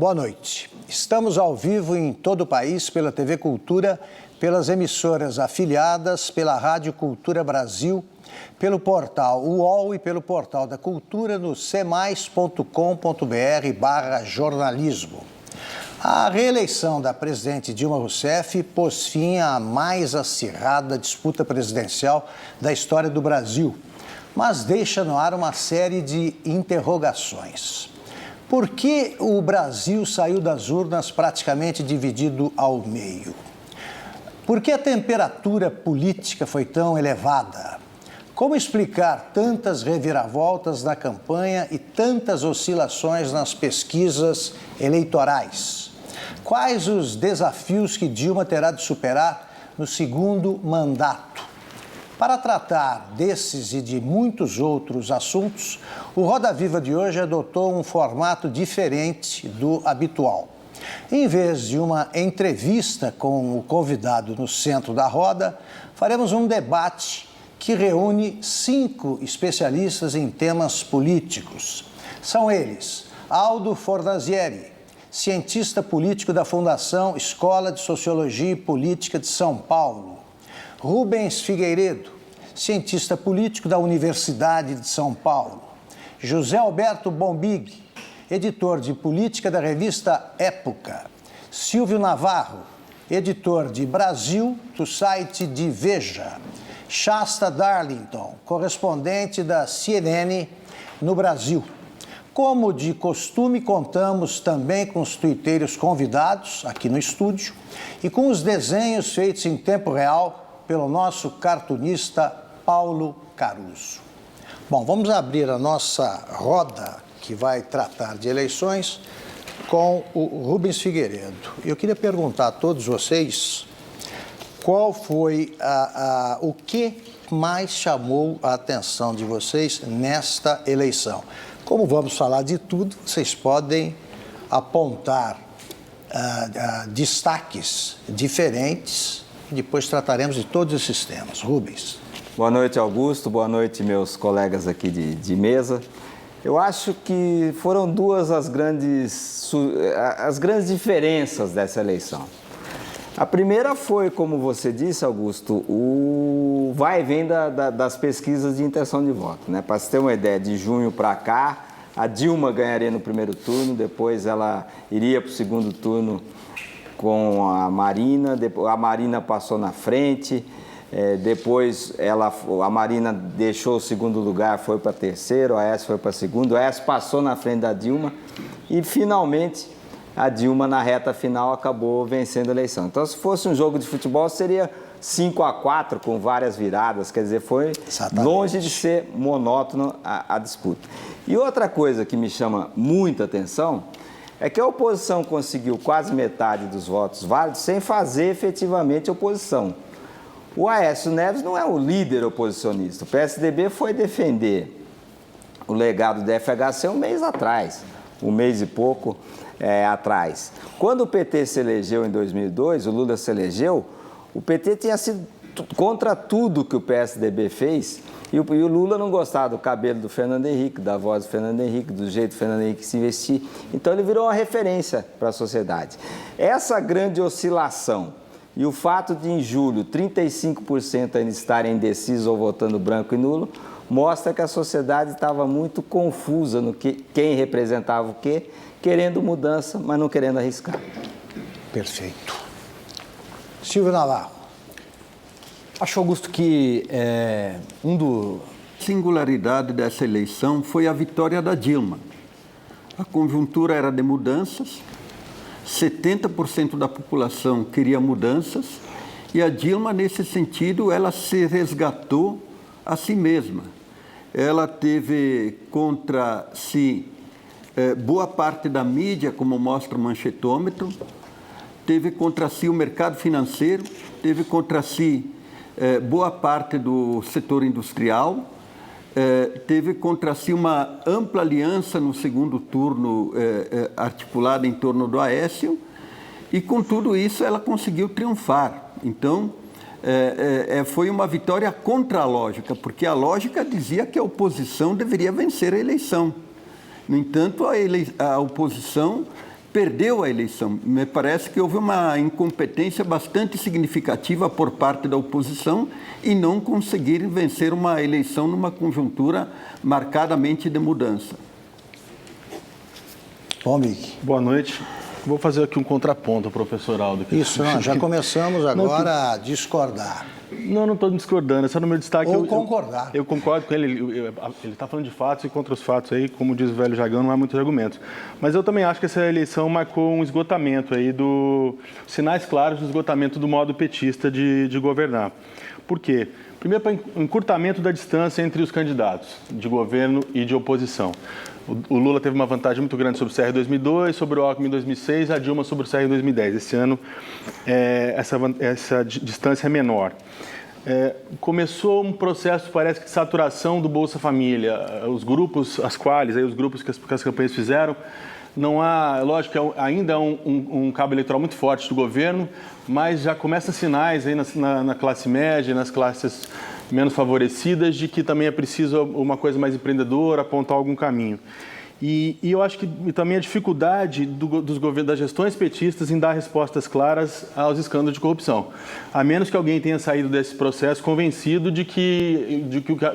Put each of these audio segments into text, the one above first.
Boa noite. Estamos ao vivo em todo o país pela TV Cultura, pelas emissoras afiliadas, pela Rádio Cultura Brasil, pelo portal UOL e pelo portal da Cultura no cmais.com.br/jornalismo. A reeleição da presidente Dilma Rousseff pôs fim à mais acirrada disputa presidencial da história do Brasil, mas deixa no ar uma série de interrogações. Por que o Brasil saiu das urnas praticamente dividido ao meio? Por que a temperatura política foi tão elevada? Como explicar tantas reviravoltas na campanha e tantas oscilações nas pesquisas eleitorais? Quais os desafios que Dilma terá de superar no segundo mandato? Para tratar desses e de muitos outros assuntos, o Roda Viva de hoje adotou um formato diferente do habitual. Em vez de uma entrevista com o convidado no centro da roda, faremos um debate que reúne 5 especialistas em temas políticos. São eles: Aldo Fornazieri, cientista político da Fundação Escola de Sociologia e Política de São Paulo; Rubens Figueiredo, cientista político da Universidade de São Paulo; José Alberto Bombig, editor de política da revista Época; Silvio Navarro, editor de Brasil, do site de Veja; Shasta Darlington, correspondente da CNN no Brasil. Como de costume, contamos também com os tuiteiros convidados aqui no estúdio e com os desenhos feitos em tempo real pelo nosso cartunista Paulo Caruso. Bom, vamos abrir a nossa roda, que vai tratar de eleições, com o Rubens Figueiredo. Eu queria perguntar a todos vocês qual foi o que mais chamou a atenção de vocês nesta eleição. Como vamos falar de tudo, vocês podem apontar destaques diferentes e depois trataremos de todos esses temas. Rubens. Boa noite, Augusto. Boa noite, meus colegas aqui de mesa. Eu acho que foram duas as grandes diferenças dessa eleição. A primeira foi, como você disse, Augusto, o vai e vem das pesquisas de intenção de voto, né? Para você ter uma ideia, de junho para cá, a Dilma ganharia no primeiro turno, depois ela iria para o segundo turno com a Marina, a Marina passou na frente, depois a Marina deixou o segundo lugar, foi para terceiro, a Aécio foi para segundo, a Aécio passou na frente da Dilma e, finalmente, a Dilma, na reta final, acabou vencendo a eleição. Então, se fosse um jogo de futebol, seria 5-4, com várias viradas, quer dizer, foi longe de ser monótono a disputa. E outra coisa que me chama muita atenção é que a oposição conseguiu quase metade dos votos válidos sem fazer efetivamente oposição. O Aécio Neves não é o líder oposicionista. O PSDB foi defender o legado do FHC um mês atrás, um mês e pouco atrás. Quando o PT se elegeu em 2002, o Lula se elegeu, o PT tinha sido contra tudo que o PSDB fez e o Lula não gostava do cabelo do Fernando Henrique, da voz do Fernando Henrique, do jeito do Fernando Henrique se vestir. Então ele virou uma referência para a sociedade. Essa grande oscilação e o fato de, em julho, 35% ainda estarem indecisos ou votando branco e nulo, mostra que a sociedade estava muito confusa no quem representava o quê, querendo mudança, mas não querendo arriscar. Perfeito. Silvio Navarro. Acho, Augusto, que singularidade dessa eleição foi a vitória da Dilma. A conjuntura era de mudanças, 70% da população queria mudanças e a Dilma, nesse sentido, ela se resgatou a si mesma. Ela teve contra si boa parte da mídia, como mostra o manchetômetro, teve contra si o mercado financeiro, teve contra si boa parte do setor industrial, teve contra si uma ampla aliança no segundo turno articulada em torno do Aécio e, com tudo isso, ela conseguiu triunfar. Então, foi uma vitória contra a lógica, porque a lógica dizia que a oposição deveria vencer a eleição. No entanto, a oposição perdeu a eleição. Me parece que houve uma incompetência bastante significativa por parte da oposição em não conseguir vencer uma eleição numa conjuntura marcadamente de mudança. Bom, Mick. Boa noite. Vou fazer aqui um contraponto, professor Aldo. Isso, não, já começamos agora a discordar. Não estou discordando, é só no meu destaque. Ou concordar. Eu concordo com ele, ele está falando de fatos e contra os fatos aí, como diz o velho jargão, não há muitos argumentos. Mas eu também acho que essa eleição marcou um esgotamento aí sinais claros do esgotamento do modo petista de governar. Por quê? Primeiro, para encurtamento da distância entre os candidatos de governo e de oposição. O Lula teve uma vantagem muito grande sobre o CR em 2002, sobre o Alckmin em 2006, a Dilma sobre o CR em 2010. Esse ano, essa distância é menor. Começou um processo, parece que, de saturação do Bolsa Família. Os grupos, os grupos que as campanhas fizeram, não há, lógico que ainda há um cabo eleitoral muito forte do governo, mas já começam sinais aí na classe média, nas classes menos favorecidas, de que também é preciso uma coisa mais empreendedora, apontar algum caminho. E eu acho que também a dificuldade das gestões petistas em dar respostas claras aos escândalos de corrupção. A menos que alguém tenha saído desse processo convencido de que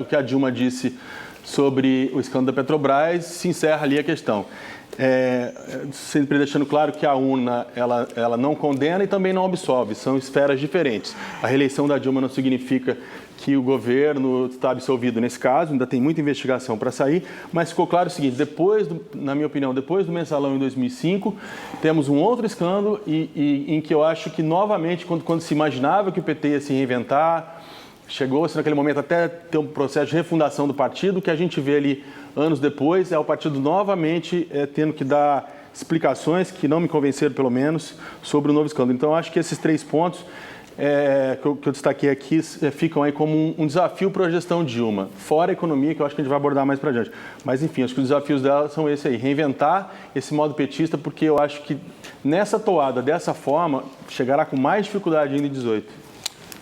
o que a Dilma disse sobre o escândalo da Petrobras se encerra ali a questão. Sempre deixando claro que a urna ela não condena e também não absolve, são esferas diferentes. A reeleição da Dilma não significa que o governo está absolvido nesse caso, ainda tem muita investigação para sair, mas ficou claro o seguinte: na minha opinião, depois do Mensalão em 2005, temos um outro escândalo em que eu acho que, novamente, quando se imaginava que o PT ia se reinventar, chegou-se naquele momento até ter um processo de refundação do partido, que a gente vê ali anos depois, é o partido novamente tendo que dar explicações, que não me convenceram pelo menos, sobre o novo escândalo. Então, acho que esses 3 pontos que eu destaquei aqui ficam aí como um desafio para a gestão Dilma, fora a economia, que eu acho que a gente vai abordar mais para adiante. Mas, enfim, acho que os desafios dela são esse aí, reinventar esse modo petista, porque eu acho que nessa toada, dessa forma, chegará com mais dificuldade ainda em 2018.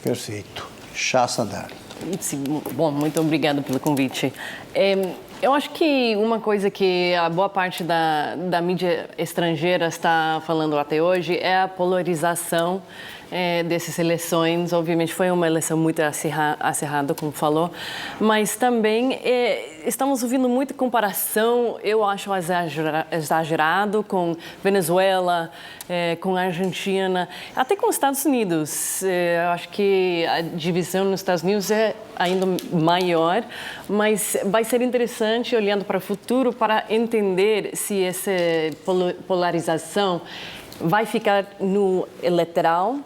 Perfeito. Chá Sandari. Bom, muito obrigada pelo convite. Eu acho que uma coisa que a boa parte da mídia estrangeira está falando até hoje é a polarização dessas eleições. Obviamente foi uma eleição muito acirrada, como falou, mas também estamos ouvindo muita comparação, eu acho exagerado, com Venezuela, com a Argentina, até com os Estados Unidos. Eu acho que a divisão nos Estados Unidos é ainda maior, mas vai ser interessante, olhando para o futuro, para entender se essa polarização vai ficar no eleitoral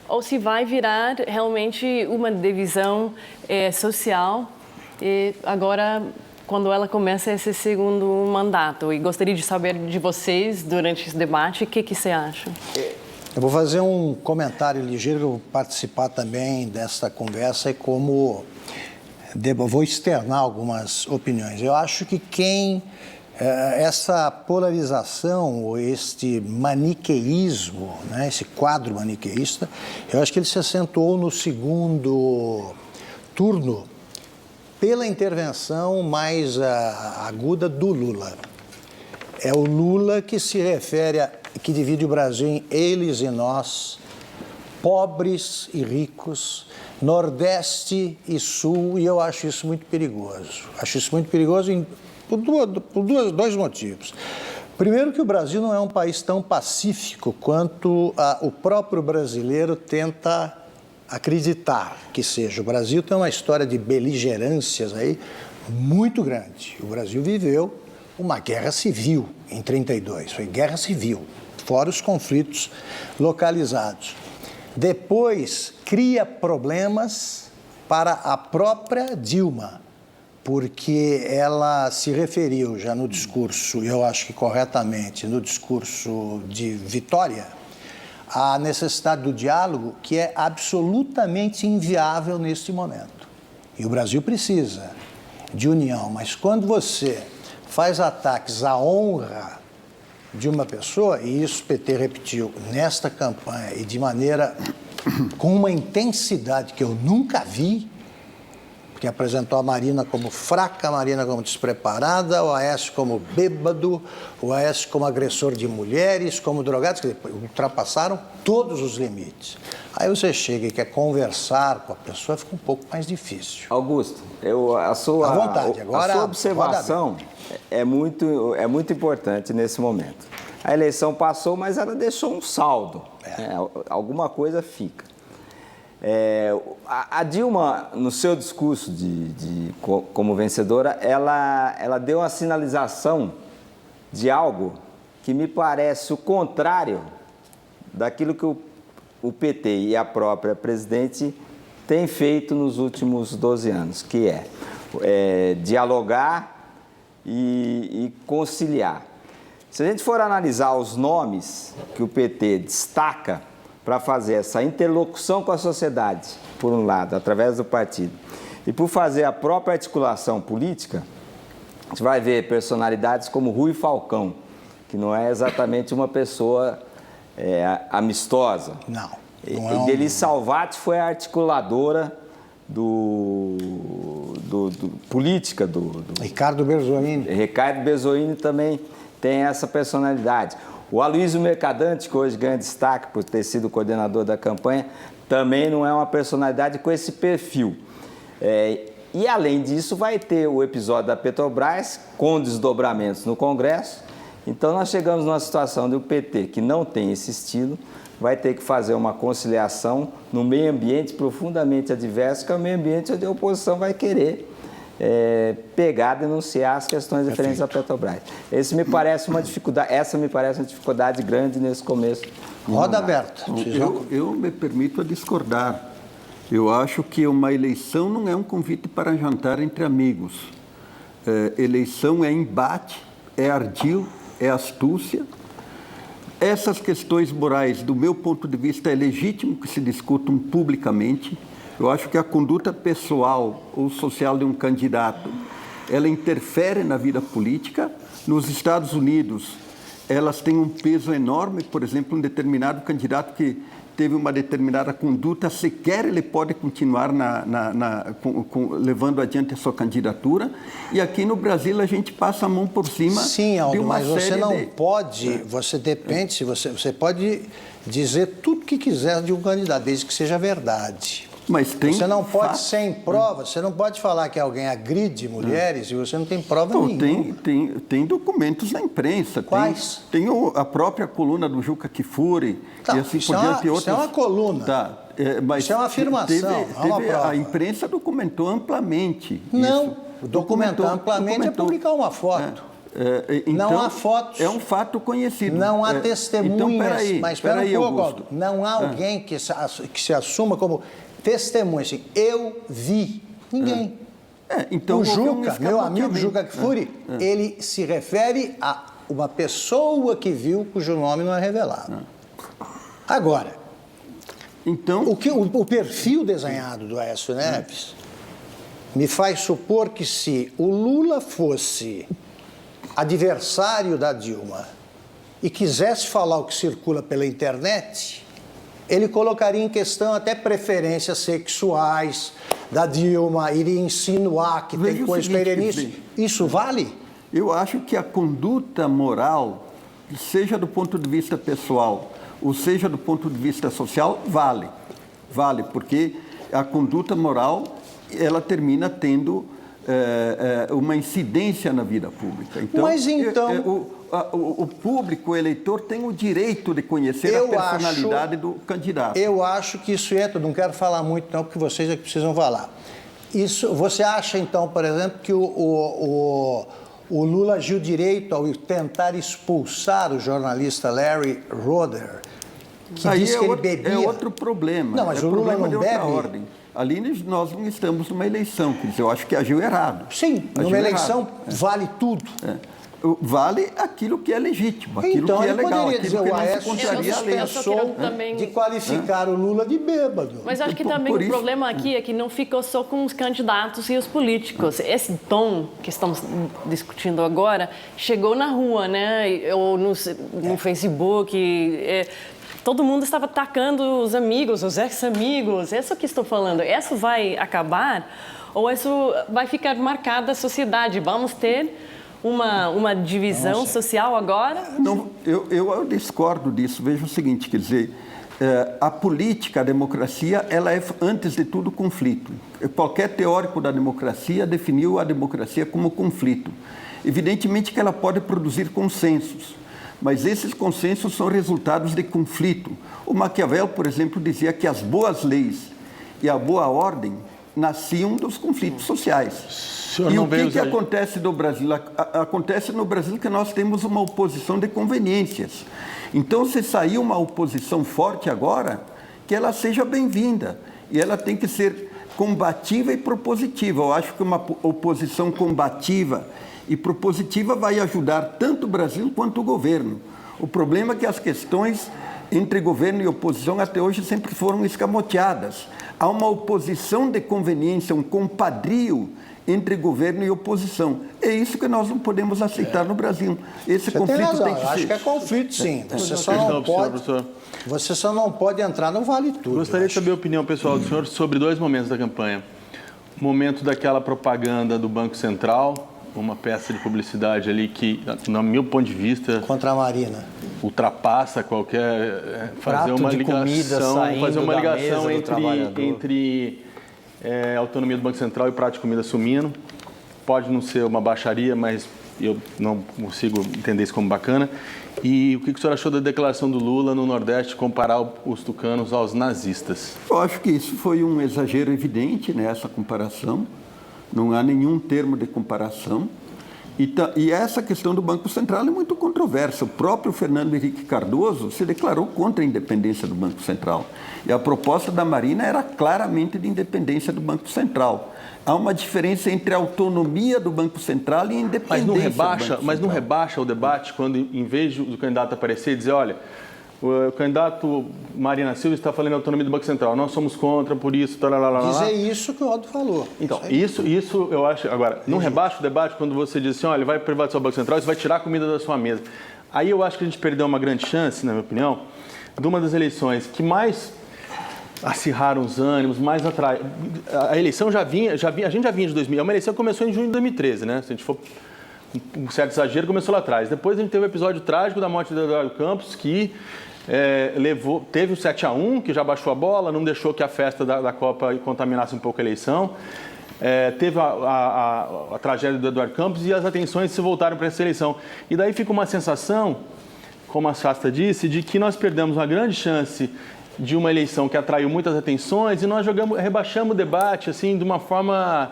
ou se vai virar realmente uma divisão social, agora, quando ela começa esse segundo mandato. E gostaria de saber de vocês, durante esse debate, o que você acha? Eu vou fazer um comentário ligeiro, eu vou participar também desta conversa e vou externar algumas opiniões. Eu acho que essa polarização, ou este maniqueísmo, né, esse quadro maniqueísta, eu acho que ele se acentuou no segundo turno pela intervenção mais aguda do Lula. É o Lula que se refere que divide o Brasil em eles e nós, pobres e ricos, Nordeste e Sul, e eu acho isso muito perigoso. Acho isso muito perigoso por dois motivos. Primeiro, que o Brasil não é um país tão pacífico quanto o próprio brasileiro tenta acreditar que seja. O Brasil tem uma história de beligerâncias aí muito grande. O Brasil viveu uma guerra civil em 1932, foi guerra civil, fora os conflitos localizados. Depois, cria problemas para a própria Dilma, porque ela se referiu já no discurso, eu acho que corretamente, no discurso de vitória, à necessidade do diálogo, que é absolutamente inviável neste momento. E o Brasil precisa de união, mas quando você faz ataques à honra de uma pessoa, e isso o PT repetiu nesta campanha e de maneira com uma intensidade que eu nunca vi, porque porque apresentou a Marina como fraca, a Marina como despreparada, o Aécio como bêbado, o Aécio como agressor de mulheres, como drogados, que depois ultrapassaram todos os limites. Aí você chega e quer conversar com a pessoa, fica um pouco mais difícil. Augusto, a sua observação é muito importante nesse momento. A eleição passou, mas ela deixou um saldo. Alguma coisa fica. A Dilma, no seu discurso como vencedora, ela deu uma sinalização de algo que me parece o contrário daquilo que o PT e a própria presidente têm feito nos últimos 12 anos, que é dialogar e conciliar. Se a gente for analisar os nomes que o PT destaca para fazer essa interlocução com a sociedade, por um lado, através do partido, e por fazer a própria articulação política, a gente vai ver personalidades como Rui Falcão, que não é exatamente uma pessoa amistosa. Não. Elis Salvati foi a articuladora política do Ricardo Berzoini. Ricardo Berzoini também tem essa personalidade. O Aloysio Mercadante, que hoje ganha destaque por ter sido coordenador da campanha, também não é uma personalidade com esse perfil. E, além disso, vai ter o episódio da Petrobras, com desdobramentos no Congresso. Então, nós chegamos numa situação do PT que não tem esse estilo, vai ter que fazer uma conciliação no meio ambiente profundamente adverso, que é o meio ambiente onde a oposição vai querer pegar, denunciar as questões referentes à Petrobras. Essa me parece uma dificuldade grande nesse começo. Roda aberta. Eu me permito a discordar. Eu acho que uma eleição não é um convite para jantar entre amigos. Eleição é embate, é ardil, é astúcia. Essas questões morais, do meu ponto de vista, é legítimo que se discutam publicamente. Eu acho que a conduta pessoal ou social de um candidato, ela interfere na vida política. Nos Estados Unidos, elas têm um peso enorme. Por exemplo, um determinado candidato que teve uma determinada conduta, sequer ele pode continuar levando adiante a sua candidatura. E aqui no Brasil a gente passa a mão por cima. Sim, Aldo, de uma mas você série não pode, você depende, se você pode dizer tudo o que quiser de um candidato, desde que seja verdade. Mas tem você não pode, fato. sem prova, você não pode falar que alguém agride mulheres e você não tem prova nenhuma. Tem documentos na imprensa. Quais? Tem a própria coluna do Juca Kfouri Tá, e assim isso por diante. isso é uma coluna. Tá, mas isso é uma afirmação, não é uma prova. A imprensa documentou amplamente não, isso. documentar amplamente é publicar uma foto. Então, não há fotos. É um fato conhecido. Não há testemunhas. Então, peraí, mas espera um pouco, Augusto. Aldo. Não há alguém que se assuma como testemunha. Assim, eu vi. Ninguém. Então, o Juca, meu amigo Juca Kfouri, ele se refere a uma pessoa que viu cujo nome não é revelado. Agora, então, o perfil desenhado do Aécio Neves me faz supor que se o Lula fosse adversário da Dilma e quisesse falar o que circula pela internet, ele colocaria em questão até preferências sexuais da Dilma, iria insinuar que tem coisa para ele nisso. Isso vale? Eu acho que a conduta moral, seja do ponto de vista pessoal ou seja do ponto de vista social, vale. Vale, porque a conduta moral, ela termina tendo uma incidência na vida pública. Então, mas então... O público, o eleitor, tem o direito de conhecer a personalidade do candidato. Eu acho que isso entra, não quero falar muito não, porque vocês é que precisam falar. Você acha, então, por exemplo, que o Lula agiu direito ao tentar expulsar o jornalista Larry Roeder, que disse que ele bebia? É outro problema. Não, mas o Lula não bebe? Ordem. Ali nós não estamos numa eleição, quer dizer, eu acho que agiu errado. Sim, numa eleição vale tudo. Vale aquilo que é legítimo, aquilo que é legal, aquilo que não se contraria a lei. Também... de qualificar o Lula de bêbado. Mas acho que também o problema aqui é que não ficou só com os candidatos e os políticos. Esse tom que estamos discutindo agora chegou na rua, né? Ou no Facebook. todo mundo estava atacando os amigos, os ex-amigos. Isso que estou falando. Isso vai acabar ou isso vai ficar marcado a sociedade? Vamos ter uma divisão social agora? Não, eu discordo disso. Veja o seguinte, quer dizer, a política, a democracia, ela é, antes de tudo, conflito. Qualquer teórico da democracia definiu a democracia como conflito. Evidentemente que ela pode produzir consensos, mas esses consensos são resultados de conflito. O Maquiavel, por exemplo, dizia que as boas leis e a boa ordem nasciam dos conflitos sociais. E o que acontece no Brasil? Acontece no Brasil que nós temos uma oposição de conveniências. Então, se sair uma oposição forte agora, que ela seja bem-vinda. E ela tem que ser combativa e propositiva. Eu acho que uma oposição combativa e propositiva vai ajudar tanto o Brasil quanto o governo. O problema é que as questões entre governo e oposição até hoje sempre foram escamoteadas. Há uma oposição de conveniência, um compadrio entre governo e oposição. É isso que nós não podemos aceitar no Brasil. Esse conflito tem que ser... Acho que é conflito, sim. Você só não pode entrar no vale tudo. Gostaria de saber a opinião pessoal do senhor sobre dois momentos da campanha. O momento daquela propaganda do Banco Central, uma peça de publicidade ali que, no meu ponto de vista... Contra a Marina. Ultrapassa qualquer... fazer uma ligação entre a autonomia do Banco Central e o prato de comida sumindo. Pode não ser uma baixaria, mas eu não consigo entender isso como bacana. E o que o senhor achou da declaração do Lula no Nordeste comparar os tucanos aos nazistas? Eu acho que isso foi um exagero evidente, né, essa comparação. Não há nenhum termo de comparação. E essa questão do Banco Central é muito controversa. O próprio Fernando Henrique Cardoso se declarou contra a independência do Banco Central. E a proposta da Marina era claramente de independência do Banco Central. Há uma diferença entre a autonomia do Banco Central e a independência do Banco Central. Mas não rebaixa o debate quando, em vez do candidato aparecer e dizer, olha, o candidato Marina Silva está falando da autonomia do Banco Central, nós somos contra, por isso... Dizer isso que o Otto falou. Então, isso eu acho... Agora, não rebaixa o debate quando você diz assim, olha, vai privatizar o Banco Central, isso vai tirar a comida da sua mesa. Aí eu acho que a gente perdeu uma grande chance, na minha opinião, de uma das eleições que mais acirraram os ânimos, mais atrai... A eleição a gente já vinha de 2000, é uma eleição que começou em junho de 2013, né? Se a gente for... Um certo exagero começou lá atrás. Depois a gente teve o episódio trágico da morte do Eduardo Campos, que teve o 7-1, que já baixou a bola, não deixou que a festa da Copa contaminasse um pouco a eleição. Teve a tragédia do Eduardo Campos e as atenções se voltaram para essa eleição. E daí fica uma sensação, como a Shasta disse, de que nós perdemos uma grande chance de uma eleição que atraiu muitas atenções e nós rebaixamos o debate assim, de uma forma...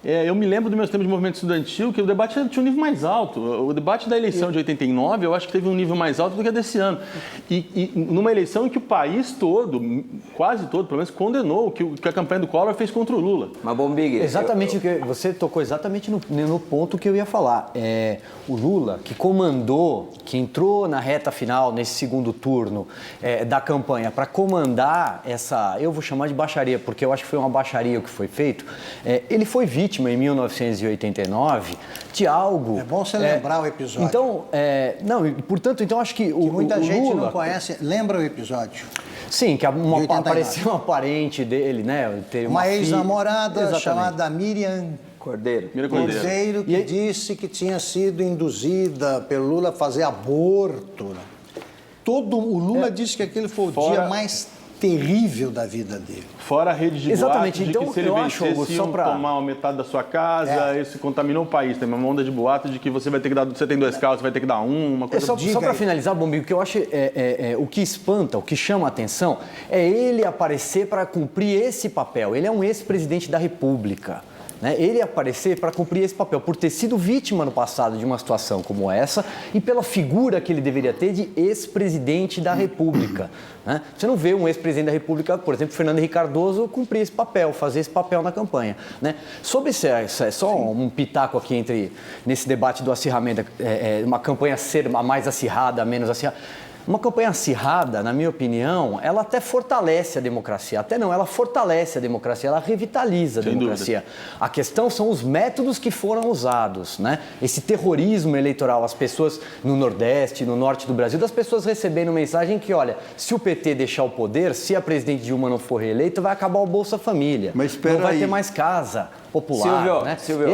eu me lembro dos meus tempos de movimento estudantil que o debate tinha um nível mais alto. O debate da eleição de 89, eu acho que teve um nível mais alto do que a desse ano. E numa eleição em que o país todo, quase todo, pelo menos, condenou o que a campanha do Collor fez contra o Lula. Mas, Bombig... Exatamente, você tocou exatamente no ponto que eu ia falar. O Lula, que comandou, que entrou na reta final, nesse segundo turno da campanha, para comandar essa, eu vou chamar de baixaria, porque eu acho que foi uma baixaria o que foi feito, ele foi vítima em 1989 de algo... É bom você lembrar o episódio. Então, portanto, então acho que muita gente Lula, não conhece. Lembra o episódio? Sim, que apareceu uma parente dele, né? Uma ex-namorada chamada Miriam Cordeiro, que disse que tinha sido induzida pelo Lula a fazer aborto. O Lula disse que aquele foi o dia mais terrível da vida dele. Fora a rede de Exatamente. boatos de Então, que se ele vencesse, iam tomar metade da sua casa, isso contaminou o país. Tem uma onda de boatos de que você vai ter que dar, você tem 2 carros, você vai ter que dar uma coisa... Só para finalizar, Bombinho, o que eu acho o que espanta, o que chama a atenção, é ele aparecer para cumprir esse papel. Ele é um ex-presidente da República. Ele aparecer para cumprir esse papel, por ter sido vítima no passado de uma situação como essa e pela figura que ele deveria ter de ex-presidente da República. Você não vê um ex-presidente da República, por exemplo, Fernando Henrique Cardoso, cumprir esse papel, fazer esse papel na campanha. Sobre isso, só um pitaco aqui nesse debate do acirramento, uma campanha ser a mais acirrada, a menos acirrada. Uma campanha acirrada, na minha opinião, ela até fortalece a democracia. Até não, ela fortalece a democracia, ela revitaliza a democracia. A questão são os métodos que foram usados, né? Esse terrorismo eleitoral, as pessoas no Nordeste, no Norte do Brasil, das pessoas recebendo mensagem que, olha, se o PT deixar o poder, se a presidente Dilma não for reeleita, vai acabar o Bolsa Família. Mas espera não vai aí. ter mais casa popular, né? Silvio.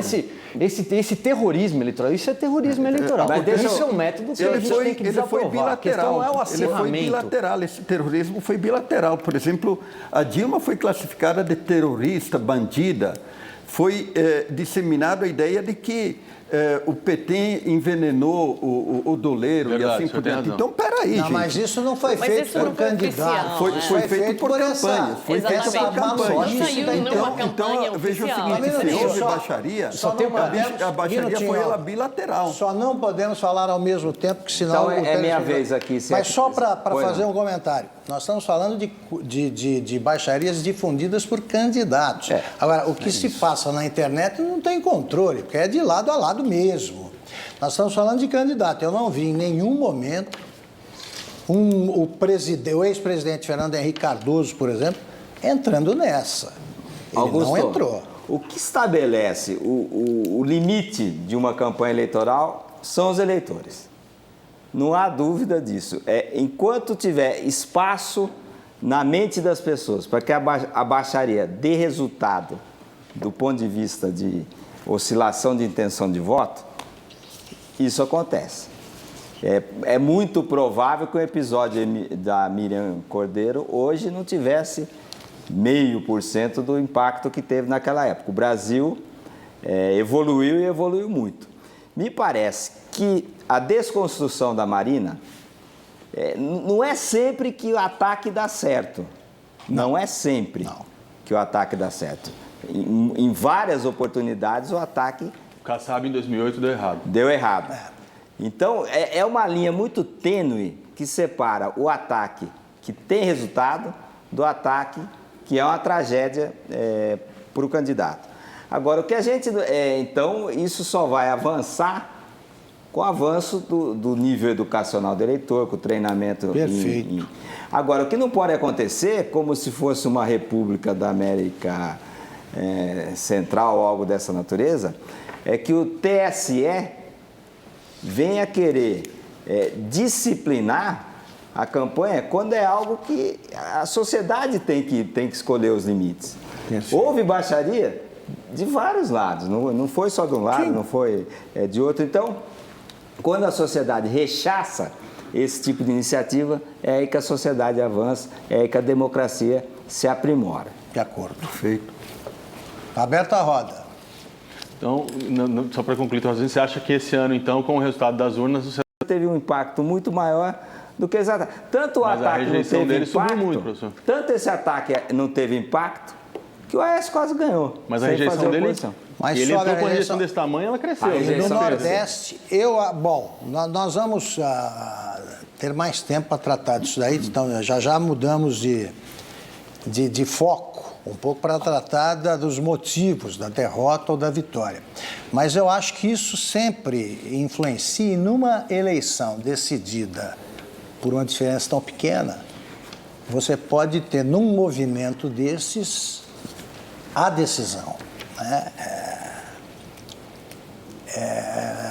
Esse terrorismo eleitoral, isso é terrorismo eleitoral. Mas deixa Isso eu- é um método que a Ele gente foi, tem que ele foi desaprovar. A questão bilateral. não é o Ele foi acirramento. bilateral. Esse terrorismo foi bilateral. Por exemplo, a Dilma foi classificada de terrorista, bandida. Foi disseminada a ideia de que o PT envenenou o doleiro Verdade, e assim o senhor por tem diante. razão. Então, peraí, Não, gente. mas isso não foi Mas feito isso por não foi candidato. oficial, Foi, né? foi feito por campanha. Foi feito Exatamente. por campanha. Não saiu da numa campanha Então, veja o oficial. seguinte, Mas, se minutinho, houve só- baixaria, só tem uma- a baixaria Minutinho, foi ó. ela bilateral. Só não podemos falar ao mesmo tempo, que senão... Então, o é telespectador- minha vez aqui, se Mas é- só para Pois fazer não. um comentário. Nós estamos falando de baixarias difundidas por candidatos. Agora, o que se passa na internet não tem controle, porque é de lado a lado mesmo. Nós estamos falando de candidato. Eu não vi em nenhum momento o ex-presidente Fernando Henrique Cardoso, por exemplo, entrando nessa. Ele não entrou. O que estabelece o limite de uma campanha eleitoral são os eleitores. Não há dúvida disso. Enquanto tiver espaço na mente das pessoas para que a baixaria dê resultado do ponto de vista de oscilação de intenção de voto, isso acontece. É muito provável que o episódio da Miriam Cordeiro hoje não tivesse 0,5% do impacto que teve naquela época. O Brasil evoluiu e evoluiu muito. Me parece que a desconstrução da Marina não é sempre que o ataque dá certo. Não é sempre que o ataque dá certo. Em várias oportunidades o ataque O Kassab em 2008 deu errado. deu errado. Então, é uma linha muito tênue que separa o ataque que tem resultado do ataque que é uma tragédia para o candidato. Agora, o que a gente... então, isso só vai avançar com o avanço do nível educacional do eleitor, com o treinamento... Perfeito. Agora, o que não pode acontecer, como se fosse uma república da América Central ou algo dessa natureza, é que o TSE venha querer disciplinar a campanha quando é algo que a sociedade tem que escolher os limites. Houve baixaria de vários lados, não foi só de um lado, não foi de outro. Então, quando a sociedade rechaça esse tipo de iniciativa, é aí que a sociedade avança, é aí que a democracia se aprimora. De acordo. Perfeito. Aberta a roda. Então, só para concluir, você acha que esse ano, então, com o resultado das urnas, você... Teve um impacto muito maior do que exatamente. Tanto o Mas a ataque não rejeição teve dele subiu impacto, muito, professor. tanto esse ataque não teve impacto, que o Aécio quase ganhou. Mas a sem rejeição fazer dele... oposição. Mas ele sobre entrou a com a rejeição- rejeição desse tamanho, ela cresceu. A E no rejeição Nordeste, nós vamos ter mais tempo para tratar disso daí, então já mudamos de foco um pouco para tratar dos motivos da derrota ou da vitória. Mas eu acho que isso sempre influencia numa eleição decidida por uma diferença tão pequena. Você pode ter num movimento desses a decisão, né?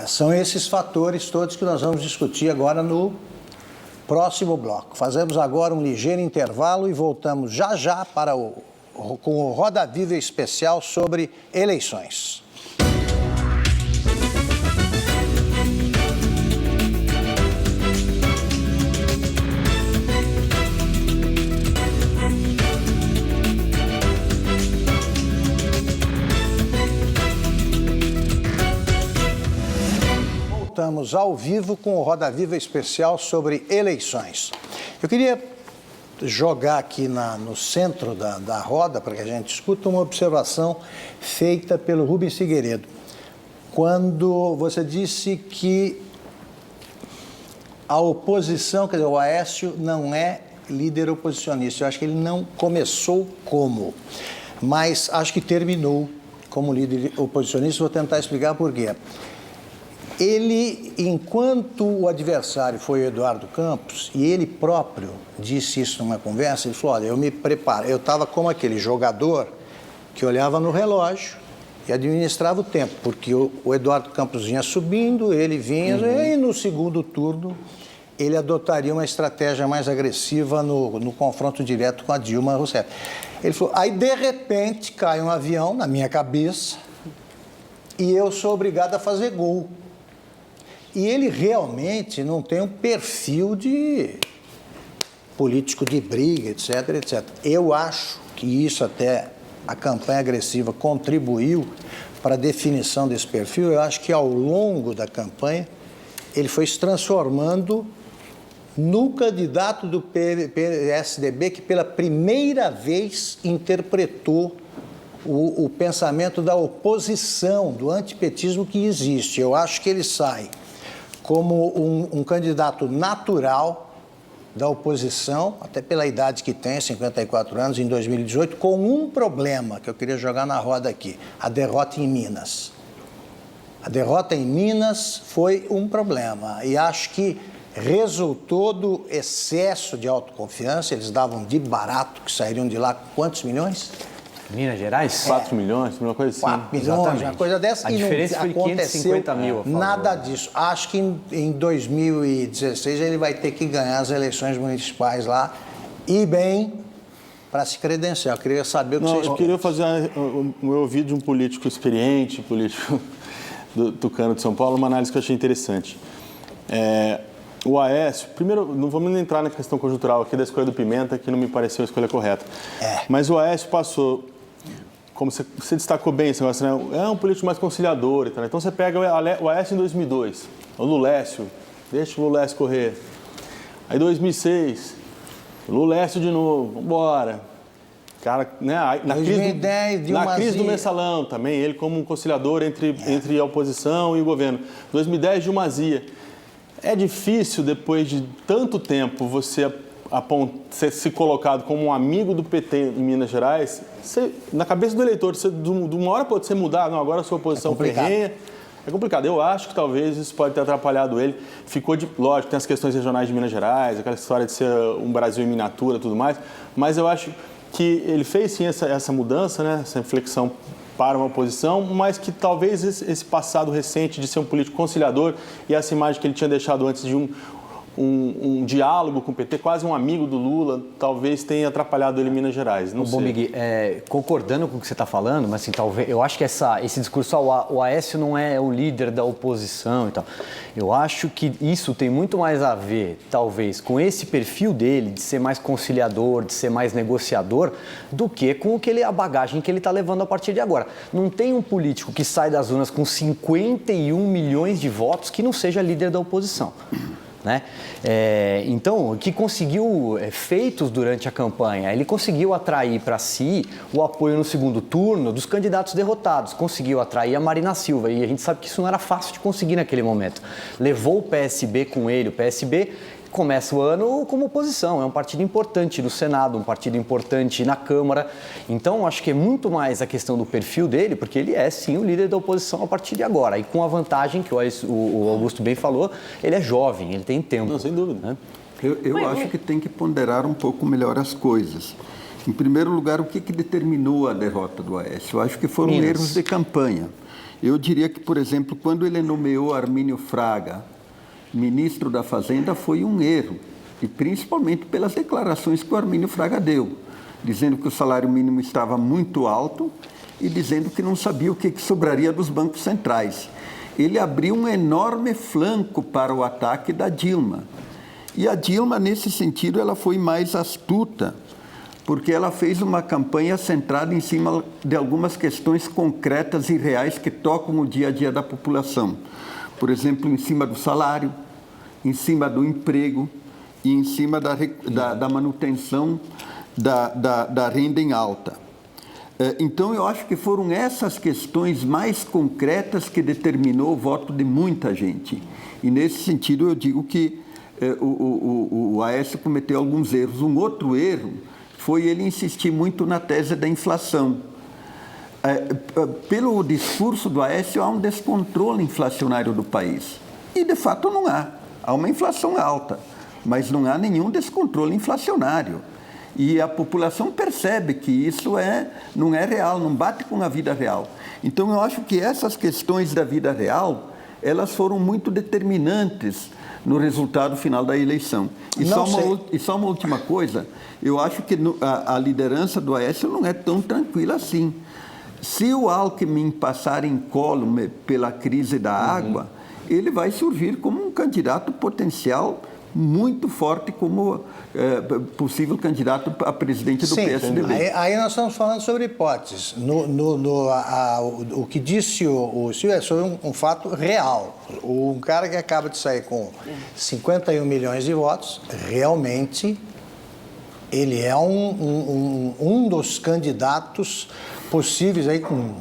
São esses fatores todos que nós vamos discutir agora no próximo bloco. Fazemos agora um ligeiro intervalo e voltamos já com o Roda Viva especial sobre eleições. Voltamos ao vivo com o Roda Viva especial sobre eleições. Eu queria jogar aqui no centro da roda, para que a gente discuta, uma observação feita pelo Rubens Figueiredo, quando você disse que a oposição, quer dizer, o Aécio não é líder oposicionista. Eu acho que ele não começou mas acho que terminou como líder oposicionista. Vou tentar explicar por quê. Ele, enquanto o adversário foi o Eduardo Campos, e ele próprio disse isso numa conversa, ele falou, olha, eu me preparo, eu estava como aquele jogador que olhava no relógio e administrava o tempo, porque o Eduardo Campos vinha subindo, ele vinha, e no segundo turno ele adotaria uma estratégia mais agressiva no confronto direto com a Dilma Rousseff. Ele falou, aí de repente cai um avião na minha cabeça e eu sou obrigado a fazer gol. E ele realmente não tem um perfil de político de briga, etc, etc. Eu acho que isso até a campanha agressiva contribuiu para a definição desse perfil. Eu acho que ao longo da campanha ele foi se transformando no candidato do PSDB que pela primeira vez interpretou o pensamento da oposição, do antipetismo que existe. Eu acho que ele sai como um candidato natural da oposição, até pela idade que tem, 54 anos, em 2018, com um problema que eu queria jogar na roda aqui, a derrota em Minas. A derrota em Minas foi um problema e acho que resultou do excesso de autoconfiança. Eles davam de barato que sairiam de lá quantos milhões? Minas Gerais? 4 milhões, uma coisa assim. 4 milhões, uma coisa dessa. A e diferença não foi de aconteceu 550 mil a favor. nada disso. Acho que em 2016 ele vai ter que ganhar as eleições municipais lá e bem para se credenciar. Eu queria saber o que vocês Eu queria fazer o meu ouvido de um político experiente, político do Tucano de São Paulo, uma análise que eu achei interessante. O Aécio, primeiro, não vamos entrar na questão conjuntural aqui da escolha do Pimenta, que não me pareceu a escolha correta. Mas o Aécio passou, como você destacou bem esse negócio, né? É um político mais conciliador e tal. Então você pega o Aécio em 2002, o Lulécio, deixa o Lulécio correr. Aí 2006, o Lulécio de novo, vambora. Cara, né? Na 2010, na crise do Mensalão também, ele como um conciliador entre a oposição e o governo. 2010, Dilma Zia. É difícil, depois de tanto tempo, você ser colocado como um amigo do PT em Minas Gerais, na cabeça do eleitor, de uma hora pode ser mudar, não, agora a sua oposição ferrenha. É complicado. Eu acho que talvez isso pode ter atrapalhado ele. Lógico, tem as questões regionais de Minas Gerais, aquela história de ser um Brasil em miniatura e tudo mais, mas eu acho que ele fez sim essa mudança, né, essa inflexão para uma oposição, mas que talvez esse passado recente de ser um político conciliador e essa imagem que ele tinha deixado antes de um diálogo com o PT, quase um amigo do Lula, talvez tenha atrapalhado ele em Minas Gerais. Não sei. Bom, Miguel, concordando com o que você está falando, mas assim, talvez, eu acho que esse discurso, o Aécio não é o líder da oposição e tal. Eu acho que isso tem muito mais a ver, talvez, com esse perfil dele, de ser mais conciliador, de ser mais negociador, do que com a bagagem que ele está levando a partir de agora. Não tem um político que sai das urnas com 51 milhões de votos que não seja líder da oposição. Né? Então, que conseguiu feitos durante a campanha, ele conseguiu atrair para si o apoio no segundo turno dos candidatos derrotados, conseguiu atrair a Marina Silva, e a gente sabe que isso não era fácil de conseguir naquele momento. Levou o PSB com ele, o PSB começa o ano como oposição, é um partido importante no Senado, um partido importante na Câmara, então acho que é muito mais a questão do perfil dele, porque ele é sim o líder da oposição a partir de agora, e com a vantagem que o Augusto bem falou, ele é jovem, ele tem tempo. Não, sem dúvida. Né? Eu acho que tem que ponderar um pouco melhor as coisas. Em primeiro lugar, o que determinou a derrota do Aécio? Eu acho que foram erros de campanha. Eu diria que, por exemplo, quando ele nomeou Armínio Fraga ministro da Fazenda, foi um erro, e principalmente pelas declarações que o Armínio Fraga deu, dizendo que o salário mínimo estava muito alto e dizendo que não sabia o que sobraria dos bancos centrais. Ele abriu um enorme flanco para o ataque da Dilma. E a Dilma, nesse sentido, ela foi mais astuta, porque ela fez uma campanha centrada em cima de algumas questões concretas e reais que tocam o dia a dia da população. Por exemplo, em cima do salário, em cima do emprego e em cima da manutenção da renda em alta. Então, eu acho que foram essas questões mais concretas que determinou o voto de muita gente. E, nesse sentido, eu digo que o Aécio cometeu alguns erros. Um outro erro foi ele insistir muito na tese da inflação. Pelo discurso do Aécio, há um descontrole inflacionário do país. E, de fato, não há. Há uma inflação alta, mas não há nenhum descontrole inflacionário. E a população percebe que isso não é real, não bate com a vida real. Então, eu acho que essas questões da vida real, elas foram muito determinantes no resultado final da eleição. E só uma última coisa, eu acho que a liderança do Aécio não é tão tranquila assim. Se o Alckmin passar incólume pela crise da água, ele vai surgir como um candidato potencial muito forte, como possível candidato a presidente do PSDB. Aí nós estamos falando sobre hipóteses. O que disse o Silvio é sobre um fato real. Um cara que acaba de sair com 51 milhões de votos, realmente ele é um dos candidatos possíveis aí com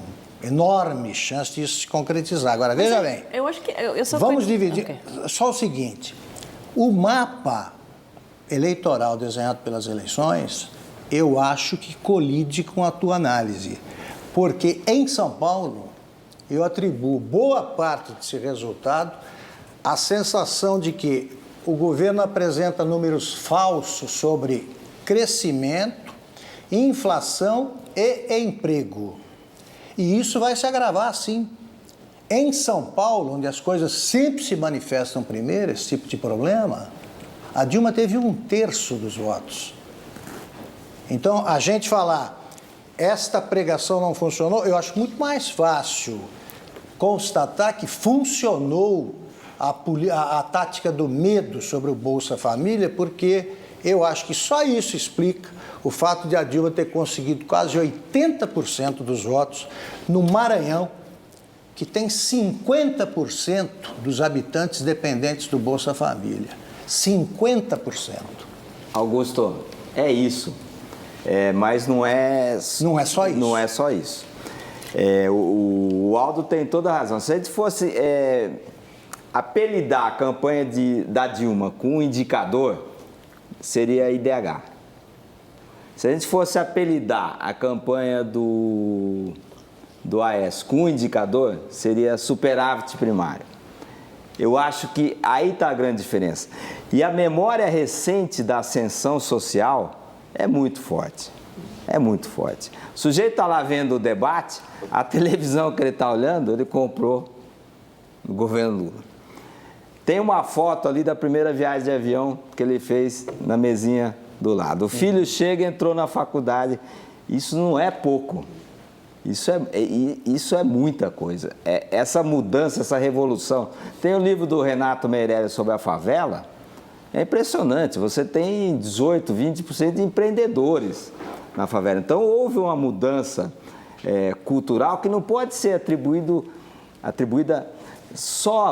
enorme chance disso se concretizar. Agora, veja bem. Eu acho que vamos dividir. Okay. Só o seguinte: o mapa eleitoral desenhado pelas eleições, eu acho que colide com a tua análise. Porque em São Paulo, eu atribuo boa parte desse resultado à sensação de que o governo apresenta números falsos sobre crescimento, inflação e emprego. E isso vai se agravar, sim. Em São Paulo, onde as coisas sempre se manifestam primeiro, esse tipo de problema, a Dilma teve 1/3 dos votos. Então, a gente falar, esta pregação não funcionou, eu acho muito mais fácil constatar que funcionou a tática do medo sobre o Bolsa Família, porque eu acho que só isso explica o fato de a Dilma ter conseguido quase 80% dos votos no Maranhão, que tem 50% dos habitantes dependentes do Bolsa Família. 50%. Augusto, é isso. Mas não é... Não é só isso. Não é só isso. O Aldo tem toda a razão. Se a gente fosse apelidar a campanha da Dilma com um indicador, seria IDH. Se a gente fosse apelidar a campanha do Aécio com um indicador, seria superávit primário. Eu acho que aí está a grande diferença. E a memória recente da ascensão social é muito forte. É muito forte. O sujeito está lá vendo o debate, a televisão que ele está olhando, ele comprou no governo Lula. Tem uma foto ali da primeira viagem de avião que ele fez na mesinha do lado. O filho chega, entrou na faculdade. Isso não é pouco. Isso é muita coisa. Essa mudança, essa revolução. Tem o livro do Renato Meirelles sobre a favela. É impressionante. Você tem 18, 20% de empreendedores na favela. Então, houve uma mudança cultural que não pode ser atribuída só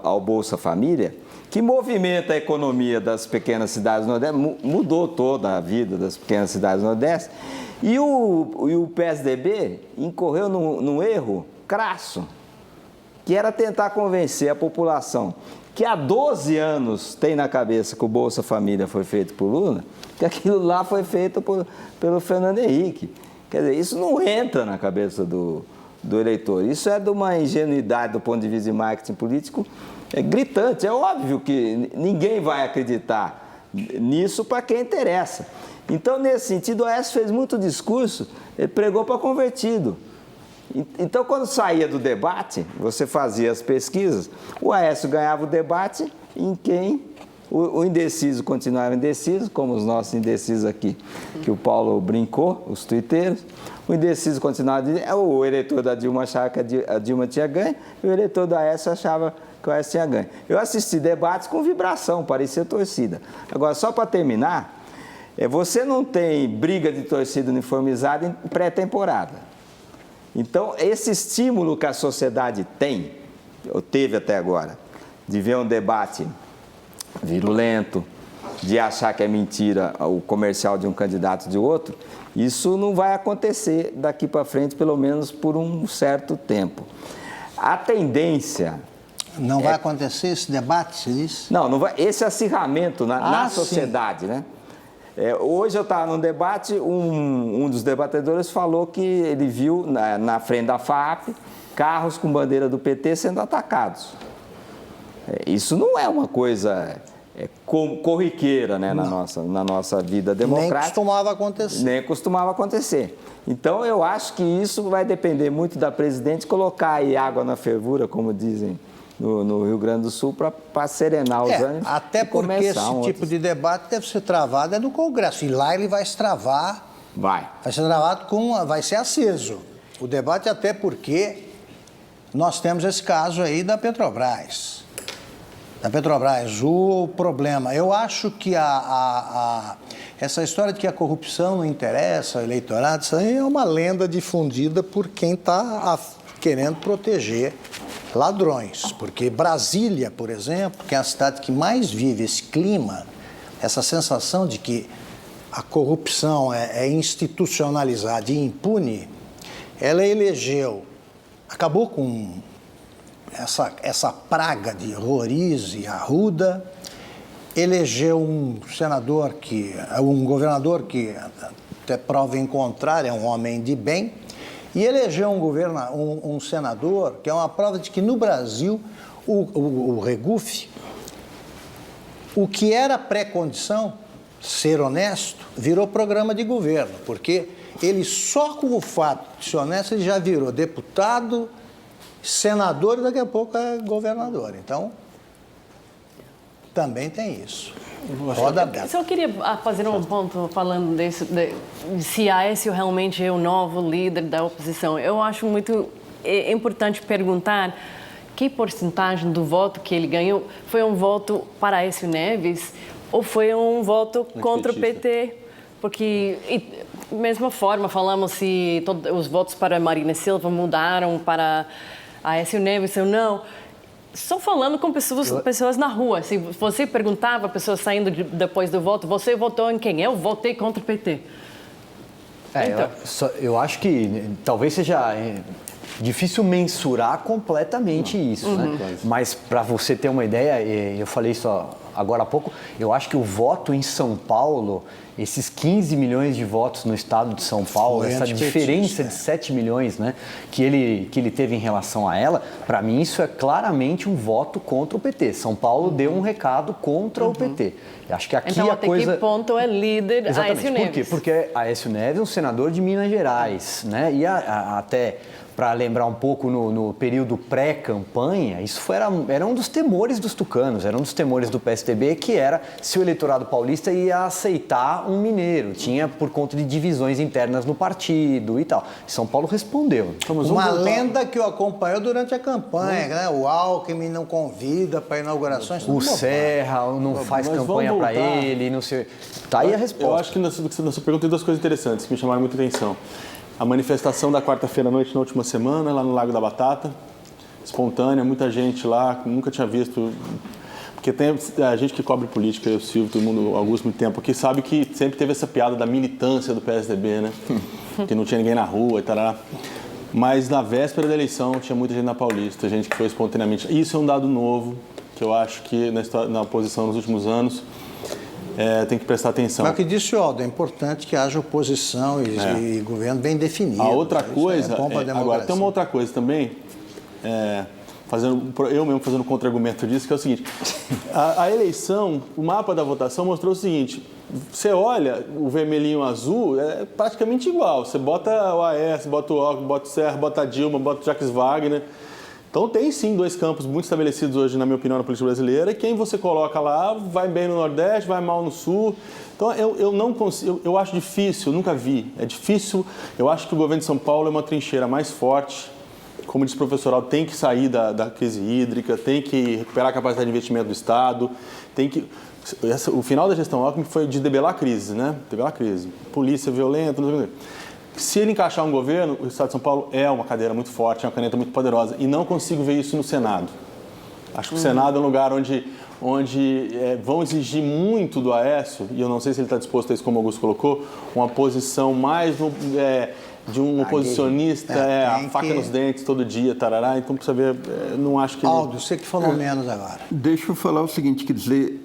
ao Bolsa Família, que movimenta a economia das pequenas cidades do Nordeste, mudou toda a vida das pequenas cidades do Nordeste. E o PSDB incorreu num erro crasso, que era tentar convencer a população que há 12 anos tem na cabeça que o Bolsa Família foi feito por Lula, que aquilo lá foi feito pelo Fernando Henrique. Quer dizer, isso não entra na cabeça do eleitor. Isso é de uma ingenuidade do ponto de vista de marketing político gritante. É óbvio que ninguém vai acreditar nisso para quem interessa. Então, nesse sentido, o Aécio fez muito discurso, ele pregou para convertido. Então, quando saía do debate, você fazia as pesquisas, o Aécio ganhava o debate em quem o indeciso continuava indeciso, como os nossos indecisos aqui, que o Paulo brincou, os tuiteiros. O indeciso continuava, o eleitor da Dilma achava que a Dilma tinha ganho, e o eleitor do Aécio achava que o Aécio tinha ganho. Eu assisti debates com vibração, parecia torcida. Agora, só para terminar, você não tem briga de torcida uniformizada em pré-temporada. Então, esse estímulo que a sociedade tem, ou teve até agora, de ver um debate virulento, de achar que é mentira o comercial de um candidato de outro, isso não vai acontecer daqui para frente, pelo menos por um certo tempo. A tendência... Não vai acontecer esse debate, você disse? Não vai. Esse acirramento na sociedade, né? Hoje eu estava num debate, um dos debatedores falou que ele viu na frente da FAP carros com bandeira do PT sendo atacados. Isso não é uma coisa corriqueira, né, na nossa vida democrática. Nem costumava acontecer. Nem costumava acontecer. Então, eu acho que isso vai depender muito da presidente colocar aí água na fervura, como dizem no Rio Grande do Sul, para serenar os ânimos. Até porque esse tipo de debate deve ser travado no Congresso. E lá ele vai se travar. Vai ser travado vai ser aceso. O debate, até porque nós temos esse caso aí da Petrobras. O problema, eu acho que essa história de que a corrupção não interessa ao eleitorado, isso aí é uma lenda difundida por quem está querendo proteger ladrões. Porque Brasília, por exemplo, que é a cidade que mais vive esse clima, essa sensação de que a corrupção é institucionalizada e impune, ela acabou com essa praga de Roriz e Arruda, elegeu um governador que, até prova em contrário, é um homem de bem, e elegeu um senador que é uma prova de que no Brasil o Regufe, o que era pré-condição, ser honesto, virou programa de governo, porque ele só com o fato de ser honesto, ele já virou deputado, senador e daqui a pouco é governador. Então, também tem isso. Roda aberta. Só queria fazer um ponto falando de se Aécio realmente é o novo líder da oposição. Eu acho muito importante perguntar que porcentagem do voto que ele ganhou foi um voto para Aécio Neves ou foi um voto contra o PT? Porque, mesma forma, falamos se os votos para Marina Silva mudaram para Aécio Neves ou não. Só falando com pessoas na rua. Se você perguntava a pessoas saindo depois do voto, você votou em quem? Eu votei contra o PT. Eu acho que talvez seja difícil mensurar completamente isso, né? Mas para você ter uma ideia, eu falei isso agora há pouco, eu acho que o voto em São Paulo, esses 15 milhões de votos no estado de São Paulo, essa diferença de 7 milhões, né, que ele teve em relação a ela, para mim isso é claramente um voto contra o PT. São Paulo deu um recado contra o PT. Eu acho que aqui então, a coisa... Até que ponto é líder Aécio Neves? Por quê? Porque Aécio Neves é um senador de Minas Gerais, né? E até... Para lembrar um pouco, no período pré-campanha, isso era um dos temores dos tucanos, era um dos temores do PSDB, que era se o eleitorado paulista ia aceitar um mineiro. Tinha por conta de divisões internas no partido e tal. São Paulo respondeu. Uma lenda que o acompanhou durante a campanha, né? O Alckmin não convida para inaugurações. O Serra não faz campanha para ele, não sei. Tá aí a resposta. Eu acho que nessa pergunta tem duas coisas interessantes que me chamaram muita atenção. A manifestação da quarta-feira à noite na última semana, lá no Lago da Batata, espontânea, muita gente lá, nunca tinha visto. Porque tem a gente que cobre política, eu, Silvio, todo mundo, Augusto, muito tempo aqui, sabe que sempre teve essa piada da militância do PSDB, né? Que não tinha ninguém na rua e tal. Mas na véspera da eleição tinha muita gente na Paulista, gente que foi espontaneamente. Isso é um dado novo, que eu acho que na oposição nos últimos anos. Tem que prestar atenção. Mas o que disse o Aldo, é importante que haja oposição e governo bem definido. A outra coisa, agora tem uma outra coisa também, eu mesmo fazendo contra-argumento disso, que é o seguinte, a eleição, o mapa da votação mostrou o seguinte, você olha o vermelhinho azul, é praticamente igual, você bota o Aécio, bota o Alckmin, bota o Serra, bota a Dilma, bota o Jacques Wagner. Então tem sim dois campos muito estabelecidos hoje, na minha opinião, na política brasileira, e quem você coloca lá vai bem no Nordeste, vai mal no Sul. Então eu não consigo, eu acho difícil, eu nunca vi, é difícil, eu acho que o governo de São Paulo é uma trincheira mais forte, como disse o professor Aldo, tem que sair da crise hídrica, tem que recuperar a capacidade de investimento do Estado, tem que... O final da gestão Alckmin foi de debelar a crise, né? Debelar a crise. Polícia violenta, não sei o que. Se ele encaixar um governo, o Estado de São Paulo é uma cadeira muito forte, é uma caneta muito poderosa. E não consigo ver isso no Senado. Acho que o Senado é um lugar onde vão exigir muito do Aécio, e eu não sei se ele está disposto a isso, como o Augusto colocou, uma posição mais de um oposicionista, a tem faca que- nos dentes todo dia, tarará. Então, precisa ver, não acho que... Aldo, você que falou menos agora. Deixa eu falar o seguinte, quer dizer,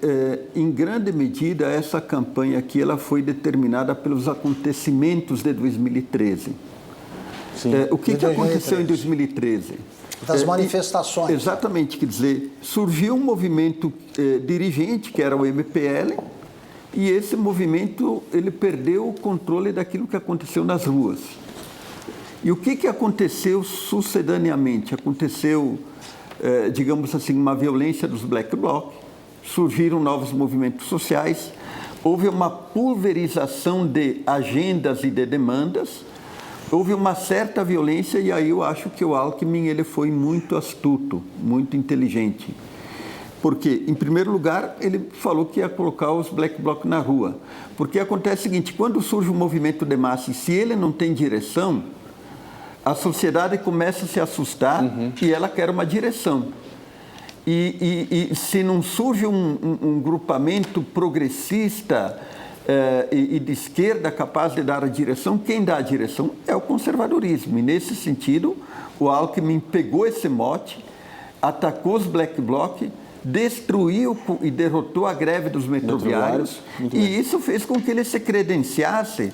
em grande medida essa campanha aqui ela foi determinada pelos acontecimentos de 2013. Sim. O que De aconteceu em 2013? 2013? Das manifestações. Exatamente, quer dizer, surgiu um movimento dirigente, que era o MPL, e esse movimento ele perdeu o controle daquilo que aconteceu nas ruas. E o que aconteceu sucedâneamente? Aconteceu, digamos assim, uma violência dos Black Bloc, surgiram novos movimentos sociais, houve uma pulverização de agendas e de demandas, houve uma certa violência e aí eu acho que o Alckmin ele foi muito astuto, muito inteligente. Porque, em primeiro lugar, ele falou que ia colocar os Black Bloc na rua. Porque acontece o seguinte, quando surge um movimento de massa e se ele não tem direção, a sociedade começa a se assustar e ela quer uma direção. E se não surge um grupamento progressista e de esquerda capaz de dar a direção, quem dá a direção é o conservadorismo. E, nesse sentido, o Alckmin pegou esse mote, atacou os Black Bloc, destruiu e derrotou a greve dos metroviários, e isso fez com que ele se credenciasse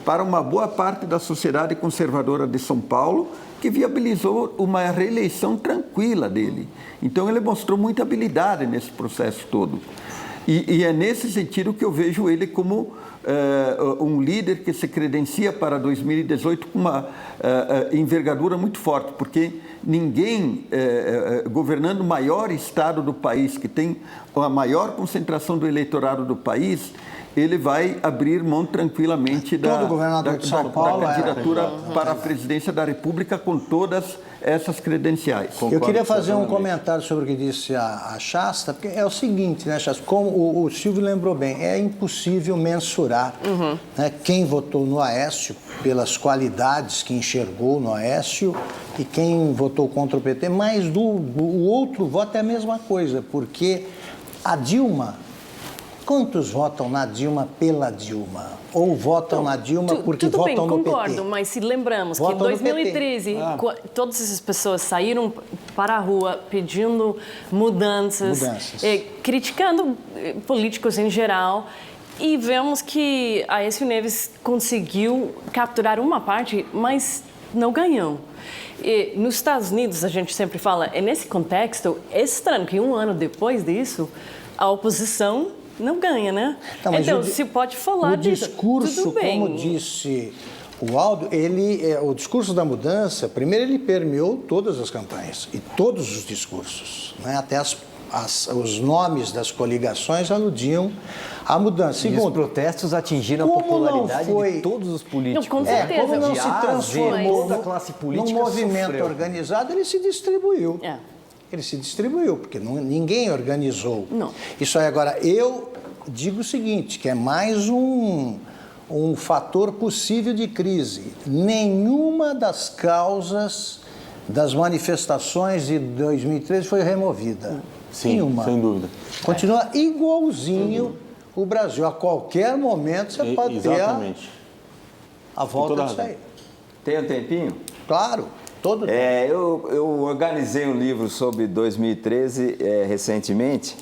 para uma boa parte da sociedade conservadora de São Paulo, que viabilizou uma reeleição tranquila dele. Então ele mostrou muita habilidade nesse processo todo. E é nesse sentido que eu vejo ele como um líder que se credencia para 2018 com uma envergadura muito forte, porque ninguém governando o maior estado do país, que tem a maior concentração do eleitorado do país, ele vai abrir mão tranquilamente da candidatura para a presidência da República com todas essas credenciais. Eu queria fazer um comentário sobre o que disse a Shasta, porque é o seguinte, né, Shasta? Como o Silvio lembrou bem, é impossível mensurar né, quem votou no Aécio pelas qualidades que enxergou no Aécio e quem votou contra o PT, mas o outro voto é a mesma coisa, porque a Dilma, quantos votam na Dilma pela Dilma? Ou votam na Dilma porque tudo votam bem, no PT? concordo, mas se lembramos Votam que no em 2013 todas essas pessoas saíram para a rua pedindo mudanças. Criticando políticos em geral, e vemos que Aécio Neves conseguiu capturar uma parte, mas não ganhou. E nos Estados Unidos, a gente sempre fala, é nesse contexto, é estranho que um ano depois disso, a oposição não ganha, né? Não, mas então, se pode falar disso. O discurso, tudo bem. como disse o Aldo, o discurso da mudança, primeiro ele permeou todas as campanhas e todos os discursos, né? Até os nomes das coligações aludiam à mudança. E segundo, os protestos atingiram a como popularidade não foi- de todos os políticos. Não, com certeza. como não De se A a Z, transformou toda a classe política num movimento sofreu. organizado, ele se distribuiu. É. Ele se distribuiu, porque ninguém organizou. Não. Isso aí, agora, eu digo o seguinte, que é mais um fator possível de crise. Nenhuma das causas das manifestações de 2013 foi removida. Sim, Nenhuma. sem dúvida. Continua igualzinho o Brasil. A qualquer momento você pode Exatamente. ter a volta toda disso razão. aí. Tem um tempinho? Claro, todo tempo. Eu organizei um livro sobre 2013 recentemente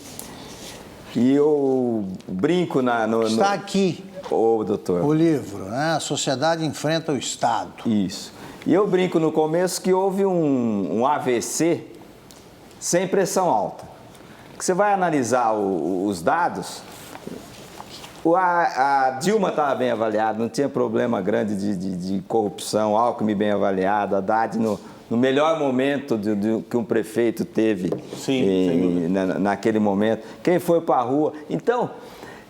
e eu brinco Está aqui Ô, doutor. o livro, né? A Sociedade Enfrenta o Estado. Isso. E eu brinco no começo que houve um AVC sem pressão alta. Que você vai analisar os dados, a Dilma estava bem avaliada, não tinha problema grande de corrupção, Alckmin bem avaliado, Haddad no melhor momento que um prefeito teve. Sim, sem dúvida. Naquele momento. Quem foi para a rua. Então,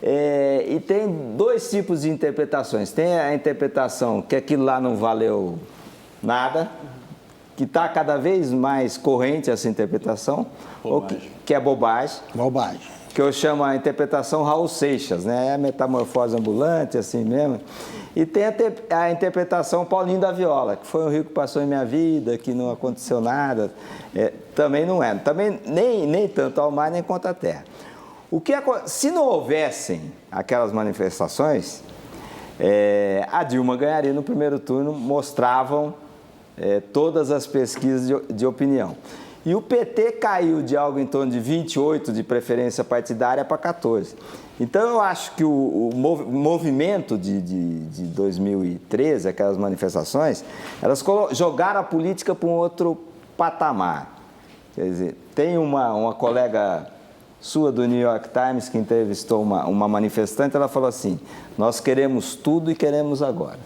e tem dois tipos de interpretações. Tem a interpretação que aquilo lá não valeu nada, que está cada vez mais corrente essa interpretação, ou que é bobagem. Bobagem. Que eu chamo a interpretação Raul Seixas, né? É a metamorfose ambulante, assim mesmo. E tem a interpretação Paulinho da Viola, que foi um rio que passou em minha vida, que não aconteceu nada. Também não é. Também nem tanto ao mar, nem contra a terra. Se não houvessem aquelas manifestações, a Dilma ganharia no primeiro turno, mostravam todas as pesquisas de opinião. E o PT caiu de algo em torno de 28% de preferência partidária para 14%. Então, eu acho que o movimento de 2013, aquelas manifestações, elas jogaram a política para um outro patamar. Quer dizer, tem uma colega sua do New York Times que entrevistou uma manifestante, ela falou assim: nós queremos tudo e queremos agora.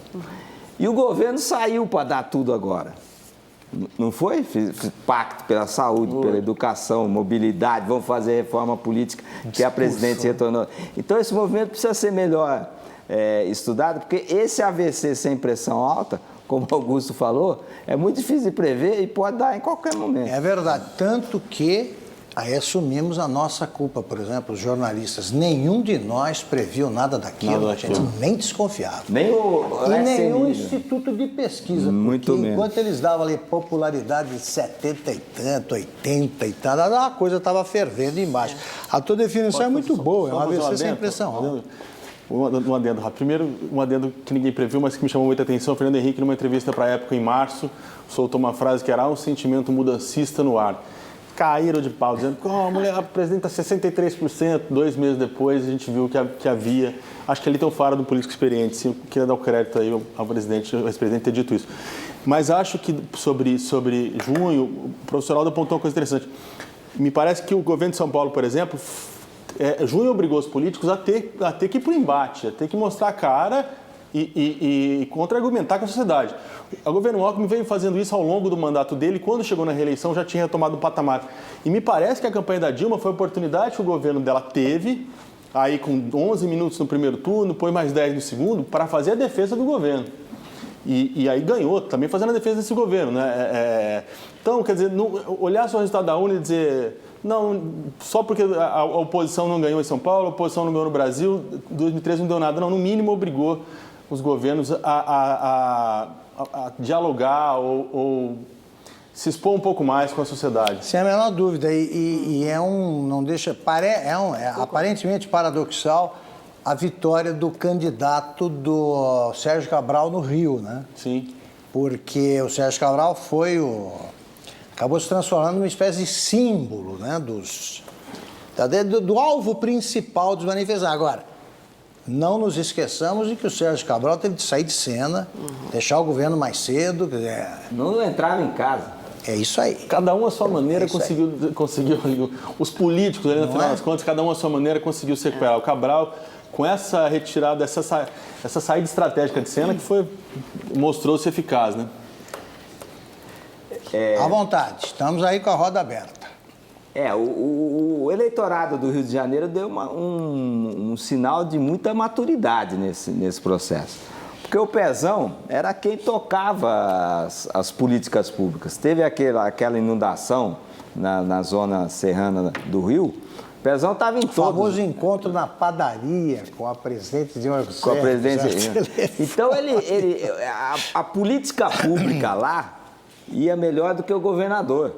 E o governo saiu para dar tudo agora. Não foi? Fiz pacto pela saúde, pela educação, mobilidade, vamos fazer reforma política, que a presidente retornou. Então, esse movimento precisa ser melhor estudado, porque esse AVC sem pressão alta, como o Augusto falou, é muito difícil de prever e pode dar em qualquer momento. É verdade, tanto que aí assumimos a nossa culpa, por exemplo, os jornalistas. Nenhum de nós previu nada daquilo, a gente nem desconfiava. Nem o E nenhum instituto de pesquisa, muito porque menos. enquanto eles davam ali popularidade de 70 e tanto, 80 e tanto, a coisa estava fervendo embaixo. A tua definição é muito boa, é uma AVC sem pressão alta. Um adendo rápido. Primeiro, um adendo que ninguém previu, mas que me chamou muita atenção. O Fernando Henrique, numa entrevista para a Época, em março, soltou uma frase que era: há um sentimento mudancista no ar. Caíram de pau, dizendo que a mulher apresenta 63%. 2 meses depois, a gente viu que havia. Acho que ali estão fora do político experiente. Sim, eu queria dar o crédito aí ao presidente, ao ex-presidente ter dito isso. Mas acho que sobre junho, o professor Aldo apontou uma coisa interessante. Me parece que o governo de São Paulo, por exemplo, junho obrigou os políticos a ter que ir para o embate, a ter que mostrar a cara e contra-argumentar com a sociedade. O governo Alckmin veio fazendo isso ao longo do mandato dele, quando chegou na reeleição já tinha retomado o patamar. E me parece que a campanha da Dilma foi a oportunidade que o governo dela teve, aí com 11 minutos no primeiro turno, põe mais 10 no segundo, para fazer a defesa do governo. E aí ganhou, também fazendo a defesa desse governo, né? Então, quer dizer, olhar só o resultado da urna e dizer: não, só porque a oposição não ganhou em São Paulo, a oposição não ganhou no Brasil, 2013 não deu nada. Não, no mínimo obrigou os governos a dialogar ou se expor um pouco mais com a sociedade. Sem a menor dúvida. E não deixa, aparentemente paradoxal a vitória do candidato do Sérgio Cabral no Rio, né? Sim. Porque o Sérgio Cabral acabou se transformando numa espécie de símbolo, né, do alvo principal dos manifestantes. Agora, não nos esqueçamos de que o Sérgio Cabral teve de sair de cena, deixar o governo mais cedo. Não entrava em casa. É isso aí. Cada um à sua maneira conseguiu. Os políticos, ali, no final das contas, cada um à sua maneira conseguiu se recuperar. O Cabral, com essa retirada, essa saída estratégica de cena, mostrou-se eficaz, né? À vontade, estamos aí com a roda aberta. O eleitorado do Rio de Janeiro deu um sinal de muita maturidade nesse processo. Porque o Pezão era quem tocava as políticas públicas. Teve aquela inundação na zona serrana do Rio. O Pezão estava em todos. O famoso encontro na padaria com a presidente Dilma Rousseff. Com a presidente. Então, a política pública lá ia melhor do que o governador.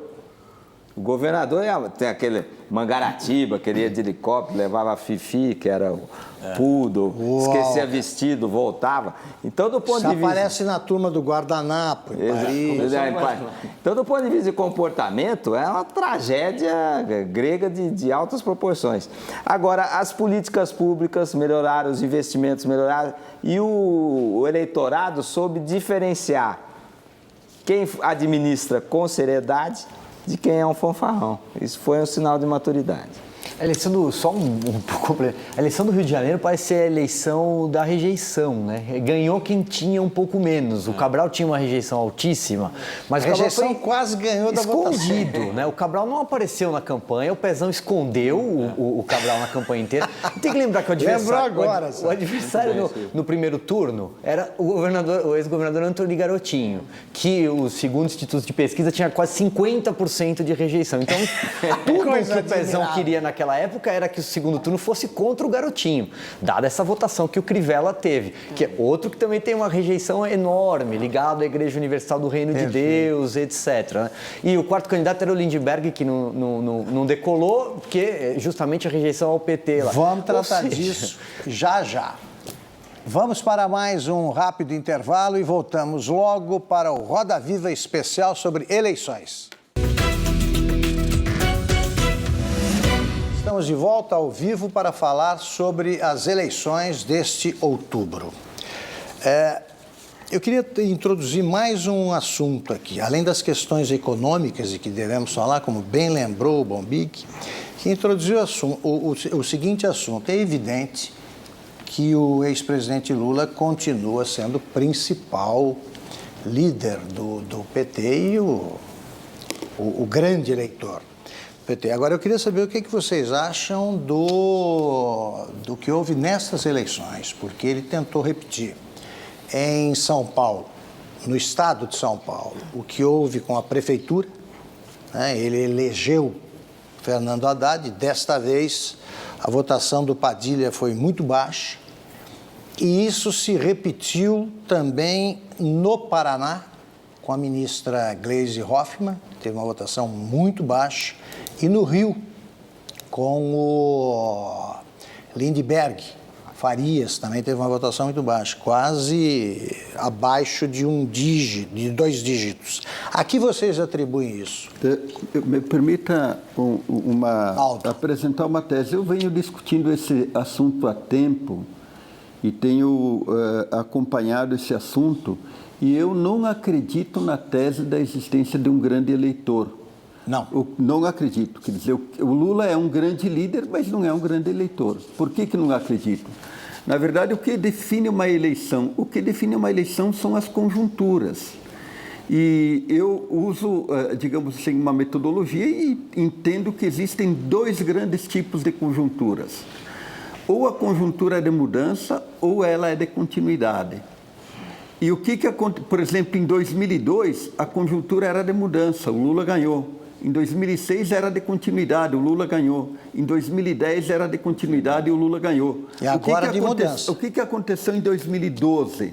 O governador tem aquele Mangaratiba, queria de helicóptero, levava a Fifi, que era o poodle, esquecia vestido, voltava. Então, do ponto de vista... aparece na turma do guardanapo, em Paris. Então, do ponto de vista de comportamento, é uma tragédia grega de altas proporções. Agora, as políticas públicas melhoraram, os investimentos melhoraram, e o eleitorado soube diferenciar quem administra com seriedade de quem é um fanfarrão. Isso foi um sinal de maturidade. A eleição a eleição do Rio de Janeiro parece ser a eleição da rejeição, né? Ganhou quem tinha um pouco menos. O Cabral tinha uma rejeição altíssima, mas a rejeição quase ganhou da escondido, votação. Né? O Cabral não apareceu na campanha, o Pezão escondeu o Cabral na campanha inteira. E tem que lembrar que o adversário no primeiro turno era o ex-governador Antônio Garotinho, que o segundo Instituto de Pesquisa tinha quase 50% de rejeição. Então, tudo que o Pezão queria naquela época era que o segundo turno fosse contra o Garotinho, dada essa votação que o Crivella teve, que é outro que também tem uma rejeição enorme, ligado à Igreja Universal do Reino de Deus, etc. Né? E o quarto candidato era o Lindbergh, que não decolou, porque justamente a rejeição ao PT lá. Vamos tratar disso já já. Vamos para mais um rápido intervalo e voltamos logo para o Roda Viva especial sobre eleições. Estamos de volta ao vivo para falar sobre as eleições deste outubro. Eu queria introduzir mais um assunto aqui, além das questões econômicas e que devemos falar, como bem lembrou o Bombig, que introduziu o seguinte assunto. É evidente que o ex-presidente Lula continua sendo o principal líder do PT e o grande eleitor do PT. Agora, eu queria saber o que vocês acham do que houve nessas eleições, porque ele tentou repetir em São Paulo, no estado de São Paulo, o que houve com a prefeitura, né? Ele elegeu Fernando Haddad, desta vez a votação do Padilha foi muito baixa, e isso se repetiu também no Paraná, com a ministra Gleisi Hoffmann, teve uma votação muito baixa, e no Rio, com o Lindbergh Farias, também teve uma votação muito baixa, quase abaixo de de 2 dígitos. A que vocês atribuem isso? Me permita apresentar uma tese. Eu venho discutindo esse assunto há tempo e tenho acompanhado esse assunto, e eu não acredito na tese da existência de um grande eleitor. Não. Não acredito. Quer dizer, o Lula é um grande líder, mas não é um grande eleitor. Por que não acredito? Na verdade, o que define uma eleição? O que define uma eleição são as conjunturas. E eu uso, digamos assim, uma metodologia e entendo que existem 2 grandes tipos de conjunturas. Ou a conjuntura é de mudança, ou ela é de continuidade. E o que aconteceu? Por exemplo, em 2002, a conjuntura era de mudança, o Lula ganhou. Em 2006 era de continuidade, o Lula ganhou. Em 2010 era de continuidade e o Lula ganhou. E agora de mudança. O que aconteceu em 2012?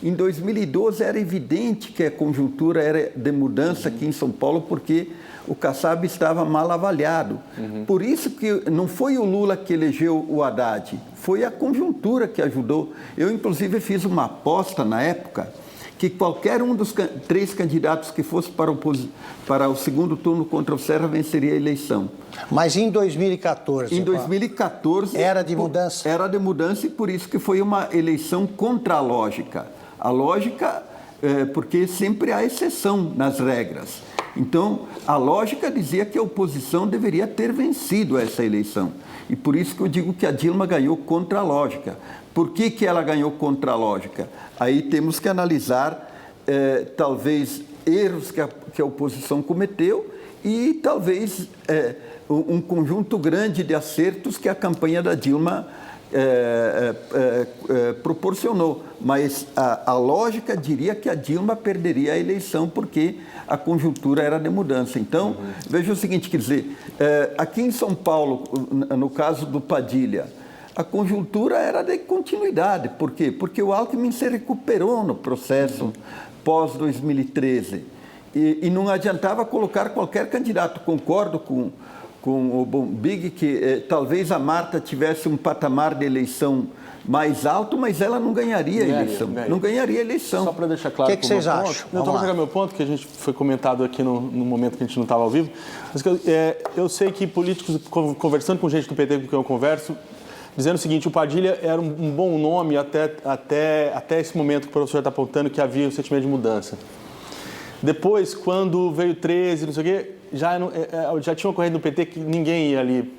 Em 2012 era evidente que a conjuntura era de mudança aqui em São Paulo, porque o Kassab estava mal avaliado. Por isso que não foi o Lula que elegeu o Haddad, foi a conjuntura que ajudou. Eu, inclusive, fiz uma aposta na época que qualquer um dos 3 candidatos que fosse para o segundo turno contra o Serra venceria a eleição. Mas em 2014... Em 2014... Era de mudança? Era de mudança, e por isso que foi uma eleição contra a lógica. A lógica, porque sempre há exceção nas regras. Então, a lógica dizia que a oposição deveria ter vencido essa eleição. E por isso que eu digo que a Dilma ganhou contra a lógica. Por que ela ganhou contra a lógica? Aí temos que analisar, talvez, erros que a oposição cometeu e, talvez, um conjunto grande de acertos que a campanha da Dilma proporcionou. Mas a lógica diria que a Dilma perderia a eleição porque a conjuntura era de mudança. Então, veja o seguinte, quer dizer, aqui em São Paulo, no caso do Padilha, a conjuntura era de continuidade. Por quê? Porque o Alckmin se recuperou no processo pós-2013. E não adiantava colocar qualquer candidato. Concordo com o Bombig que talvez a Marta tivesse um patamar de eleição mais alto, mas ela não ganharia a eleição. Não ganharia a eleição. Só para deixar claro o que vocês acham? Não, só para chegar ao meu ponto, que a gente foi comentado aqui no momento que a gente não estava ao vivo. Mas eu sei que políticos, conversando com gente do PT com quem eu converso, dizendo o seguinte: o Padilha era um bom nome até esse momento que o professor está apontando, que havia um sentimento de mudança. Depois, quando veio 13, não sei o quê, já tinha uma corrente no PT que ninguém ia ali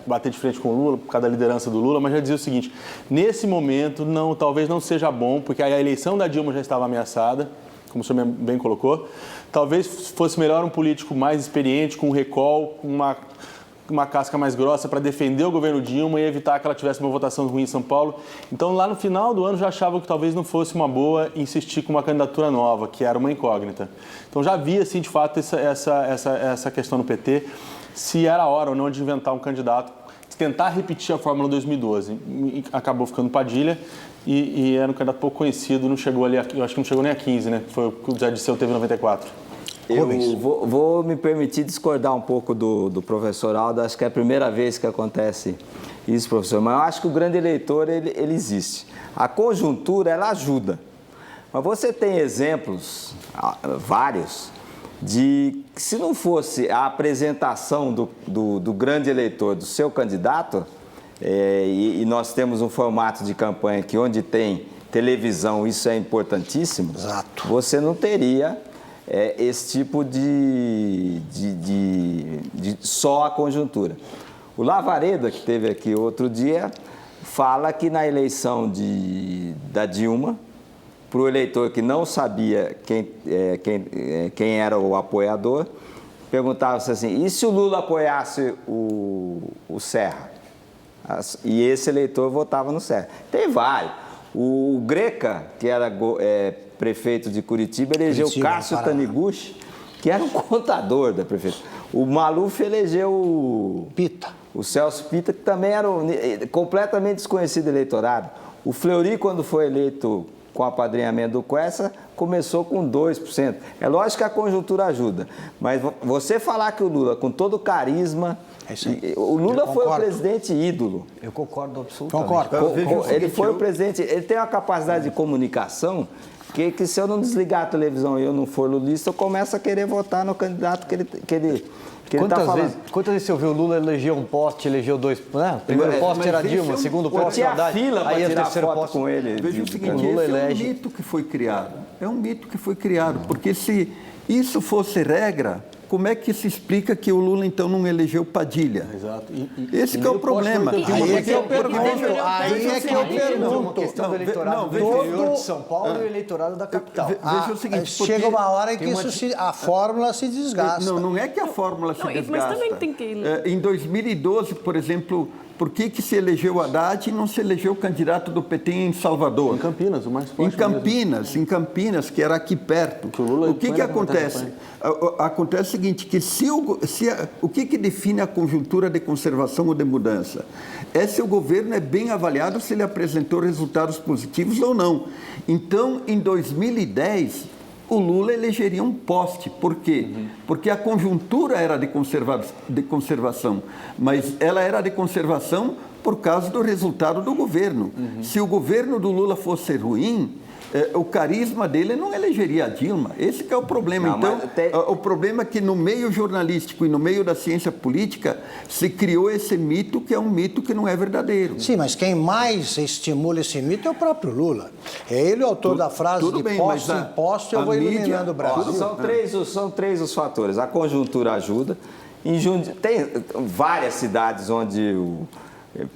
bater de frente com o Lula, por causa da liderança do Lula, mas já dizia o seguinte: nesse momento, talvez não seja bom, porque a eleição da Dilma já estava ameaçada, como o senhor bem colocou. Talvez fosse melhor um político mais experiente, com um recall, com uma casca mais grossa para defender o governo Dilma e evitar que ela tivesse uma votação ruim em São Paulo. Então, lá no final do ano, já achavam que talvez não fosse uma boa insistir com uma candidatura nova, que era uma incógnita. Então, já havia, sim, de fato, essa questão no PT, se era a hora ou não de inventar um candidato, tentar repetir a fórmula 2012. Acabou ficando Padilha e era um candidato pouco conhecido, não chegou ali, eu acho que não chegou nem a 15, né? Foi o que o Zé Disseu teve em 94. Eu vou me permitir discordar um pouco do professor Aldo. Acho que é a primeira vez que acontece isso, professor. Mas eu acho que o grande eleitor, ele existe. A conjuntura, ela ajuda. Mas você tem exemplos, vários, de que se não fosse a apresentação do grande eleitor, do seu candidato, e nós temos um formato de campanha que onde tem televisão, isso é importantíssimo, Exato. você não teria esse tipo de só a conjuntura. O Lavareda, que esteve aqui outro dia, fala que na eleição da Dilma, para o eleitor que não sabia quem era o apoiador, perguntava-se assim, e se o Lula apoiasse o Serra? E esse eleitor votava no Serra. Tem vários. O Greca, que era prefeito de Curitiba, elegeu Cássio Taniguchi, que era um contador da prefeitura. O Maluf elegeu o Celso Pitta, que também era completamente desconhecido eleitorado. O Fleury, quando foi eleito com apadrinhamento do Quessa, começou com 2%. É lógico que a conjuntura ajuda, mas você falar que o Lula, com todo o carisma, o Lula foi o presidente ídolo. Eu concordo absolutamente. Concordo. Ele foi o presidente, ele tem uma capacidade de comunicação que se eu não desligar a televisão e eu não for lulista, eu começo a querer votar no candidato que ele está falando. Quantas vezes você ouviu o Lula eleger um poste, elegeu dois... Né? Primeiro poste era Dilma, segundo poste era Haddad. Fila para tirar foto com ele. Veja o seguinte, esse é um mito que foi criado. É um mito que foi criado, porque se isso fosse regra, como é que se explica que o Lula, então, não elegeu Padilha? Exato. Esse que é o problema. Aí é que eu pergunto. Uma questão do eleitorado do interior de São Paulo e o eleitorado da capital. Veja o seguinte, Chega uma hora em que a fórmula se desgasta. Não é que a fórmula se desgasta. Mas também tem que... Em 2012, por exemplo, por que se elegeu Haddad e não se elegeu o candidato do PT em Salvador? Em Campinas, o mais forte. Em Campinas, que era aqui perto. O que acontece? Acontece o seguinte, que o que define a conjuntura de conservação ou de mudança? É se o governo é bem avaliado, se ele apresentou resultados positivos ou não. Então, em 2010... o Lula elegeria um poste. Por quê? Porque a conjuntura era de conservação, mas ela era de conservação por causa do resultado do governo. Se o governo do Lula fosse ruim, o carisma dele não elegeria a Dilma. Esse que é o problema. Então, o problema é que no meio jornalístico e no meio da ciência política se criou esse mito que é um mito que não é verdadeiro. Sim, mas quem mais estimula esse mito é o próprio Lula. É ele o autor da frase de poste em poste, eu vou iluminando o Brasil. São três os fatores. A conjuntura ajuda. Tem várias cidades onde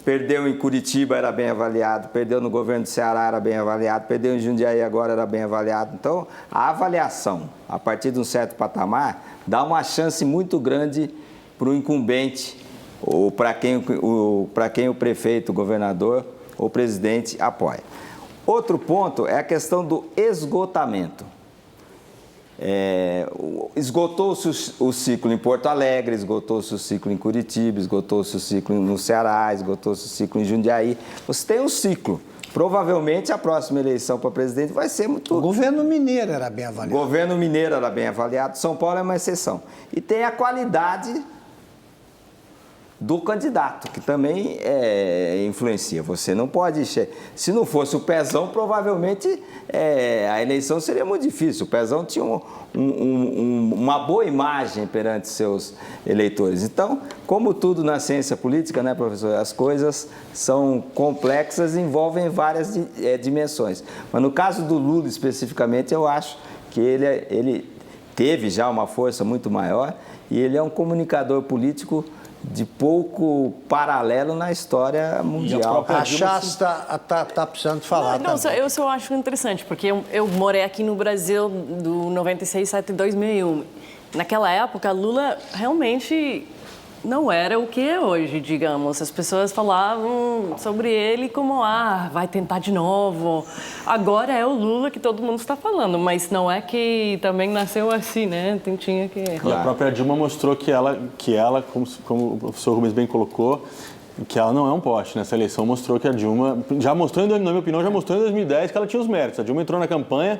perdeu em Curitiba, era bem avaliado, perdeu no governo do Ceará, era bem avaliado, perdeu em Jundiaí, agora era bem avaliado. Então, a avaliação, a partir de um certo patamar, dá uma chance muito grande para o incumbente, ou para quem o prefeito, o governador ou o presidente apoia. Outro ponto é a questão do esgotamento. Esgotou-se o ciclo em Porto Alegre, esgotou-se o ciclo em Curitiba, esgotou-se o ciclo no Ceará, esgotou-se o ciclo em Jundiaí. Você tem um ciclo. Provavelmente a próxima eleição para presidente vai ser muito... O governo mineiro era bem avaliado. O governo mineiro era bem avaliado, São Paulo é uma exceção. E tem a qualidade do candidato, que também influencia. Você não pode... Se não fosse o Pezão, provavelmente a eleição seria muito difícil. O Pezão tinha uma boa imagem perante seus eleitores. Então, como tudo na ciência política, né, professor? As coisas são complexas e envolvem várias dimensões. Mas no caso do Lula, especificamente, eu acho que ele teve já uma força muito maior e ele é um comunicador político de pouco paralelo na história mundial. A Shasta está precisando falar também. Eu só acho interessante, porque eu morei aqui no Brasil do 96 até 2001. Naquela época, Lula realmente não era o que é hoje, digamos. As pessoas falavam sobre ele como, vai tentar de novo. Agora é o Lula que todo mundo está falando, mas não é que também nasceu assim, né? Tinha que... E a própria Dilma mostrou que ela como o professor Rubens bem colocou, que ela não é um poste. Nessa eleição mostrou que a Dilma, na minha opinião, já mostrou em 2010 que ela tinha os méritos. A Dilma entrou na campanha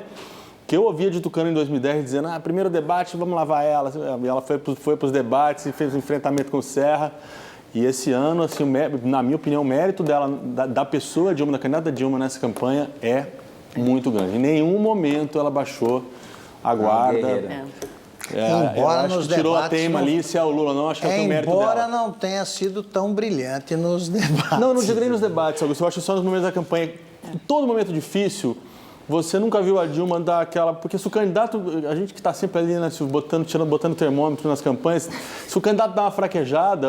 que eu ouvia de Tucano em 2010 dizendo, primeiro debate, vamos lavar ela. E ela foi para os debates e fez um enfrentamento com o Serra. E esse ano, assim, na minha opinião, o mérito dela, da pessoa Dilma, da candidata Dilma nessa campanha é muito grande. Em nenhum momento ela baixou a guarda. Embora acho nos que tirou a debates teima não- ali, se é o Lula não, acho que é o mérito dela. Embora não tenha sido tão brilhante nos debates. Não digo nem nos debates, Augusto. Eu acho que só nos momentos da campanha. Em todo momento difícil, você nunca viu a Dilma dar aquela... Porque se o candidato... A gente que está sempre ali, né, botando termômetro nas campanhas, se o candidato dá uma fraquejada,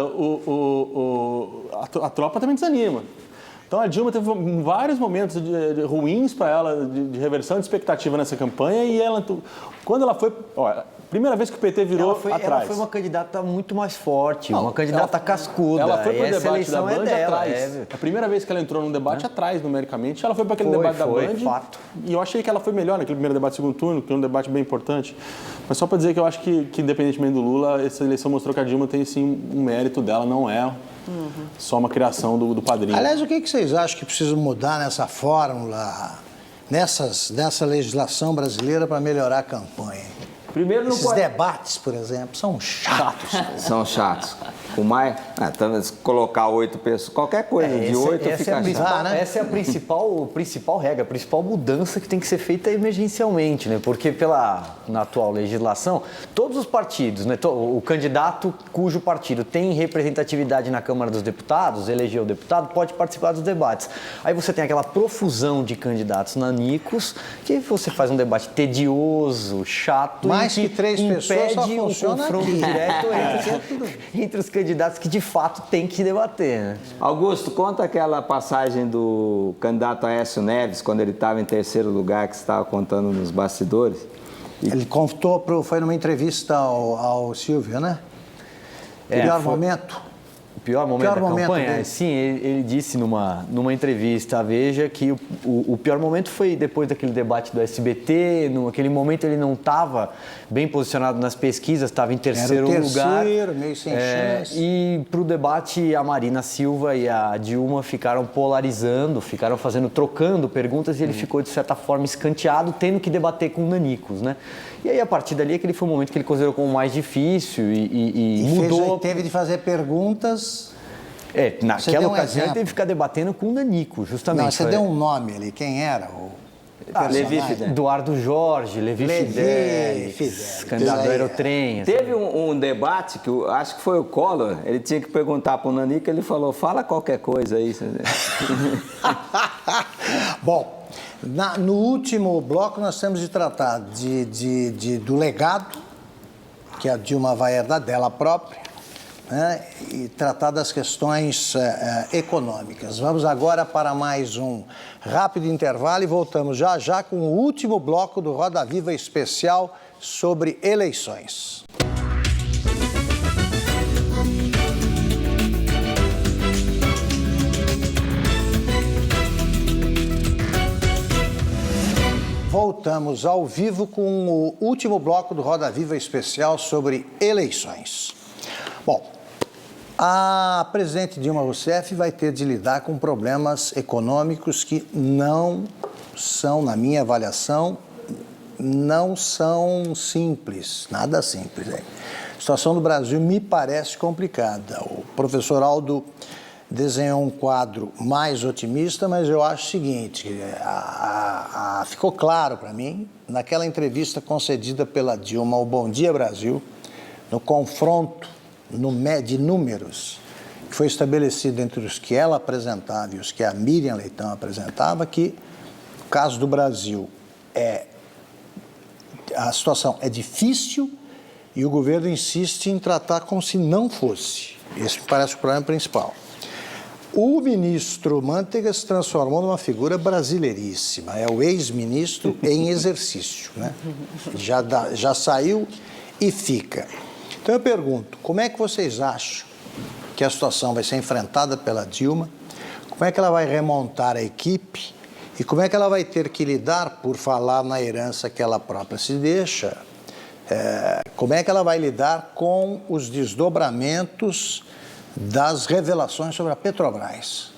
a tropa também desanima. Então a Dilma teve vários momentos ruins para ela, de reversão de expectativa nessa campanha, e ela, quando ela foi... Primeira vez que o PT virou atrás. Ela foi uma candidata muito mais forte, uma candidata cascuda. Ela foi para o e essa debate da eleição Band dela, atrás. A primeira vez que ela entrou num debate atrás, numericamente, ela foi para aquele debate da Band. Fato. E eu achei que ela foi melhor naquele primeiro debate do segundo turno, que é um debate bem importante. Mas só para dizer que eu acho que independentemente do Lula, essa eleição mostrou que a Dilma tem sim um mérito dela, não é só uma criação do padrinho. Aliás, o que vocês acham que precisa mudar nessa fórmula, nessa legislação brasileira para melhorar a campanha? Primeiro, não Esses pode... debates, por exemplo, são chatos. São chatos. Com mais... colocar 8 pessoas, qualquer coisa de 8 essa fica é a chato. principal, né? essa é a principal regra, a principal mudança que tem que ser feita emergencialmente, né? Porque na atual legislação, todos os partidos, né? O candidato cujo partido tem representatividade na Câmara dos Deputados, elegeu o deputado, pode participar dos debates. Aí você tem aquela profusão de candidatos nanicos, que você faz um debate tedioso, chato, Mais que 3 pessoas só impede o funciona confronto aqui. direto entre os candidatos que de fato tem que debater, né? Augusto, conta aquela passagem do candidato Aécio Neves, quando ele estava em terceiro lugar, que você estava contando nos bastidores. Ele contou, foi numa entrevista ao Silvio, né? Melhor momento. O pior momento Pior da momento campanha? dele. Sim, ele disse numa entrevista à Veja que o pior momento foi depois daquele debate do SBT. Naquele momento ele não estava bem posicionado nas pesquisas, estava em terceiro lugar. Meio sem chance. E para o debate, a Marina Silva e a Dilma ficaram polarizando, trocando perguntas, e ele ficou, de certa forma, escanteado, tendo que debater com nanicos, né? E aí, a partir dali, aquele foi o momento que ele considerou como mais difícil e mudou. Teve de fazer perguntas. Naquela deu um ocasião exemplo. ele teve que ficar debatendo com o nanico, justamente. Não, você deu um nome ali. Quem era o Levi personagem? Fidelis. Eduardo Jorge, Levi Fidelis, candidato Isso do aí, Aerotrem. assim. Teve um debate que acho que foi o Collor, ele tinha que perguntar para o Nanico, ele falou, fala qualquer coisa aí. Bom, no último bloco nós temos de tratar do legado que a Dilma vai herdar dela própria, né, e tratar das questões econômicas. Vamos agora para mais um rápido intervalo e voltamos já com o último bloco do Roda Viva especial sobre eleições. Voltamos ao vivo com o último bloco do Roda Viva especial sobre eleições. Bom, a presidente Dilma Rousseff vai ter de lidar com problemas econômicos que não são, na minha avaliação, não são simples, nada simples. Hein? A situação do Brasil me parece complicada. O professor Aldo desenhou um quadro mais otimista, mas eu acho o seguinte, ficou claro para mim, naquela entrevista concedida pela Dilma ao Bom Dia Brasil, no confronto de números que foi estabelecido entre os que ela apresentava e os que a Miriam Leitão apresentava, que o caso do Brasil a situação é difícil e o governo insiste em tratar como se não fosse. Esse me parece o problema principal. O ministro Manteiga se transformou numa figura brasileiríssima, é o ex-ministro em exercício, né? Já saiu e fica. Então eu pergunto, como é que vocês acham que a situação vai ser enfrentada pela Dilma? Como é que ela vai remontar a equipe? E como é que ela vai ter que lidar, por falar na herança que ela própria se deixa, como é que ela vai lidar com os desdobramentos das revelações sobre a Petrobras?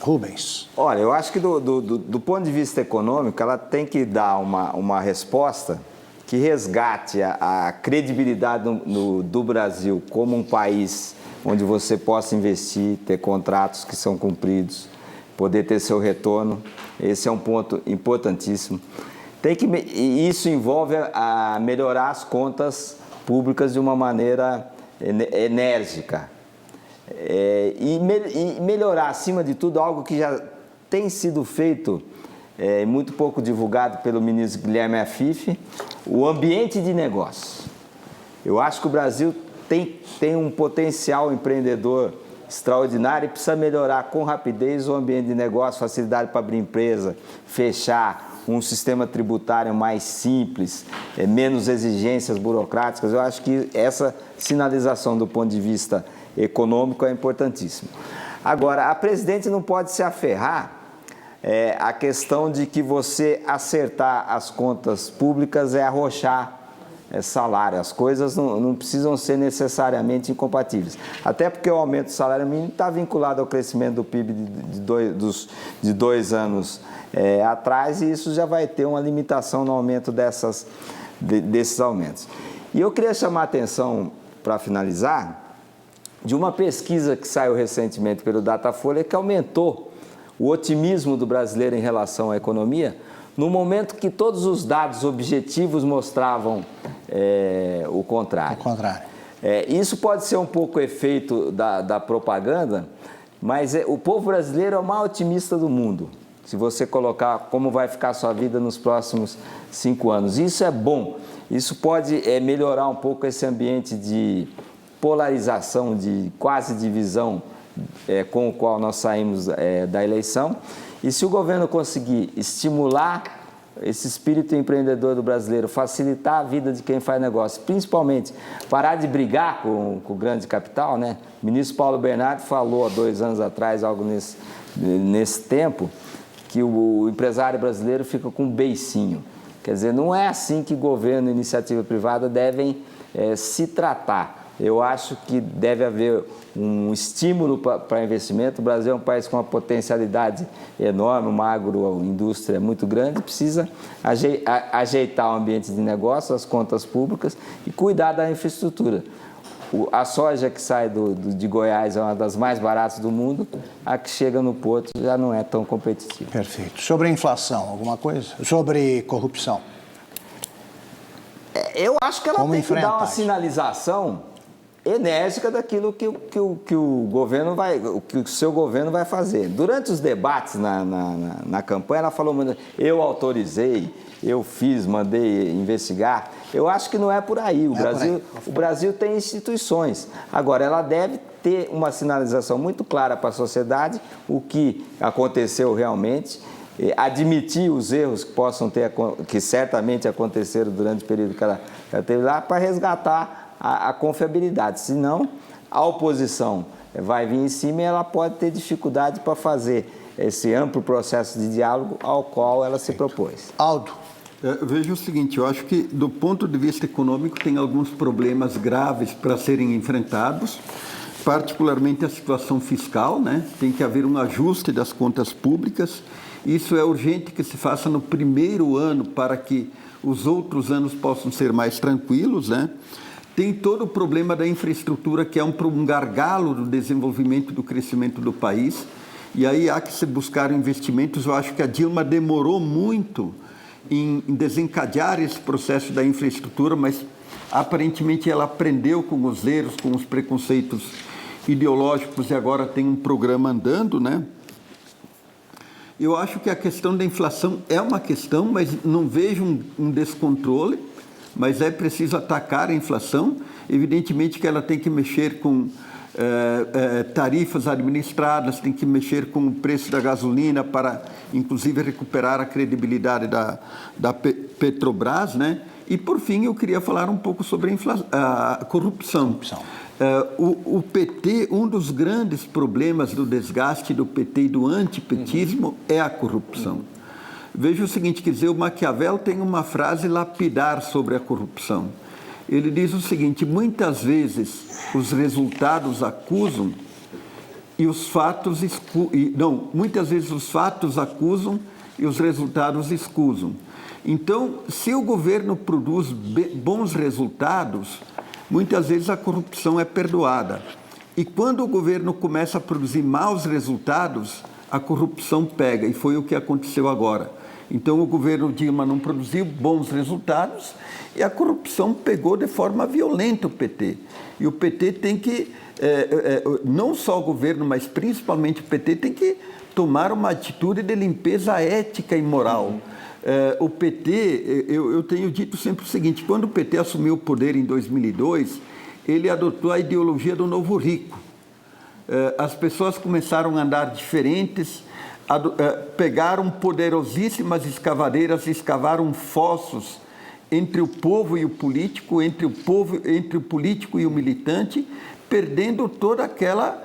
Rubens. Olha, eu acho que do ponto de vista econômico, ela tem que dar uma resposta que resgate a credibilidade do Brasil como um país onde você possa investir, ter contratos que são cumpridos, poder ter seu retorno. Esse é um ponto importantíssimo. E isso envolve a melhorar as contas públicas de uma maneira enérgica. E melhorar, acima de tudo, algo que já tem sido feito, muito pouco divulgado pelo ministro Guilherme Afif, o ambiente de negócio. Eu acho que o Brasil tem um potencial empreendedor extraordinário e precisa melhorar com rapidez o ambiente de negócio, facilidade para abrir empresa, fechar, um sistema tributário mais simples, menos exigências burocráticas. Eu acho que essa sinalização do ponto de vista econômico é importantíssimo. Agora, a presidente não pode se aferrar à questão de que você acertar as contas públicas é arrochar salário. As coisas não precisam ser necessariamente incompatíveis. Até porque o aumento do salário mínimo está vinculado ao crescimento do PIB de 2 anos atrás, e isso já vai ter uma limitação no aumento desses aumentos. E eu queria chamar a atenção, para finalizar, de uma pesquisa que saiu recentemente pelo Datafolha, que aumentou o otimismo do brasileiro em relação à economia, no momento que todos os dados objetivos mostravam o contrário. Isso pode ser um pouco efeito da propaganda, mas o povo brasileiro é o mais otimista do mundo, se você colocar como vai ficar a sua vida nos próximos 5 anos. Isso é bom, isso pode melhorar um pouco esse ambiente de polarização, de quase divisão com o qual nós saímos da eleição. E se o governo conseguir estimular esse espírito empreendedor do brasileiro, facilitar a vida de quem faz negócio, principalmente parar de brigar com o grande capital, né? O ministro Paulo Bernardo falou há 2 anos atrás, algo nesse tempo, que o empresário brasileiro fica com um beicinho. Quer dizer, não é assim que governo e iniciativa privada devem se tratar. Eu acho que deve haver um estímulo para investimento. O Brasil é um país com uma potencialidade enorme, uma agroindústria muito grande, precisa ajeitar o ambiente de negócio, as contas públicas e cuidar da infraestrutura. A soja que sai de Goiás é uma das mais baratas do mundo, a que chega no porto já não é tão competitiva. Perfeito. Sobre a inflação, alguma coisa? Sobre corrupção? Eu acho que ela tem que dar uma sinalização enérgica daquilo que o seu governo vai fazer. Durante os debates na campanha, ela falou muito, eu autorizei, eu fiz, mandei investigar. Eu acho que não é por aí. O Brasil tem instituições. Agora, ela deve ter uma sinalização muito clara para a sociedade, o que aconteceu realmente, admitir os erros que certamente aconteceram durante o período que ela teve lá, para resgatar a confiabilidade. Senão, a oposição vai vir em cima e ela pode ter dificuldade para fazer esse amplo processo de diálogo ao qual ela se propôs. Aldo. Veja o seguinte, eu acho que do ponto de vista econômico tem alguns problemas graves para serem enfrentados, particularmente a situação fiscal, né? Tem que haver um ajuste das contas públicas. Isso é urgente que se faça no primeiro ano para que os outros anos possam ser mais tranquilos, né? Tem todo o problema da infraestrutura, que é um gargalo do desenvolvimento, do crescimento do país. E aí há que se buscar investimentos. Eu acho que a Dilma demorou muito em desencadear esse processo da infraestrutura, mas aparentemente ela aprendeu com os erros, com os preconceitos ideológicos e agora tem um programa andando, né? Eu acho que a questão da inflação é uma questão, mas não vejo um descontrole, mas é preciso atacar a inflação. Evidentemente que ela tem que mexer com tarifas administradas, tem que mexer com o preço da gasolina para, inclusive, recuperar a credibilidade da Petrobras, né? E, por fim, eu queria falar um pouco sobre a corrupção. O PT, um dos grandes problemas do desgaste do PT e do antipetismo é a corrupção. Veja o seguinte, quer dizer, o Maquiavel tem uma frase lapidar sobre a corrupção. Ele diz o seguinte, muitas vezes os resultados acusam e os fatos muitas vezes os fatos acusam e os resultados escusam. Então, se o governo produz bons resultados, muitas vezes a corrupção é perdoada. E quando o governo começa a produzir maus resultados, a corrupção pega, e foi o que aconteceu agora. Então, o governo Dilma não produziu bons resultados e a corrupção pegou de forma violenta o PT. E o PT tem que, não só o governo, mas principalmente o PT, tem que tomar uma atitude de limpeza ética e moral. O PT, eu tenho dito sempre o seguinte, quando o PT assumiu o poder em 2002, ele adotou a ideologia do novo rico. As pessoas começaram a andar diferentes, pegaram poderosíssimas escavadeiras e escavaram fossos entre o povo e o político, entre o político e o militante, perdendo toda aquela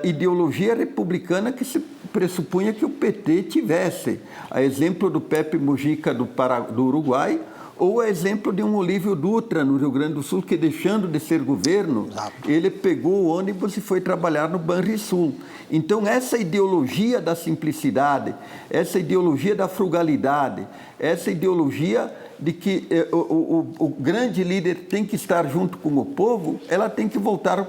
ideologia republicana que se pressupunha que o PT tivesse. A exemplo do Pepe Mujica do Uruguai, ou a exemplo de um Olívio Dutra no Rio Grande do Sul, que deixando de ser governo, ele pegou o ônibus e foi trabalhar no Banrisul. Então, essa ideologia da simplicidade, essa ideologia da frugalidade, essa ideologia de que o grande líder tem que estar junto com o povo, ela tem que voltar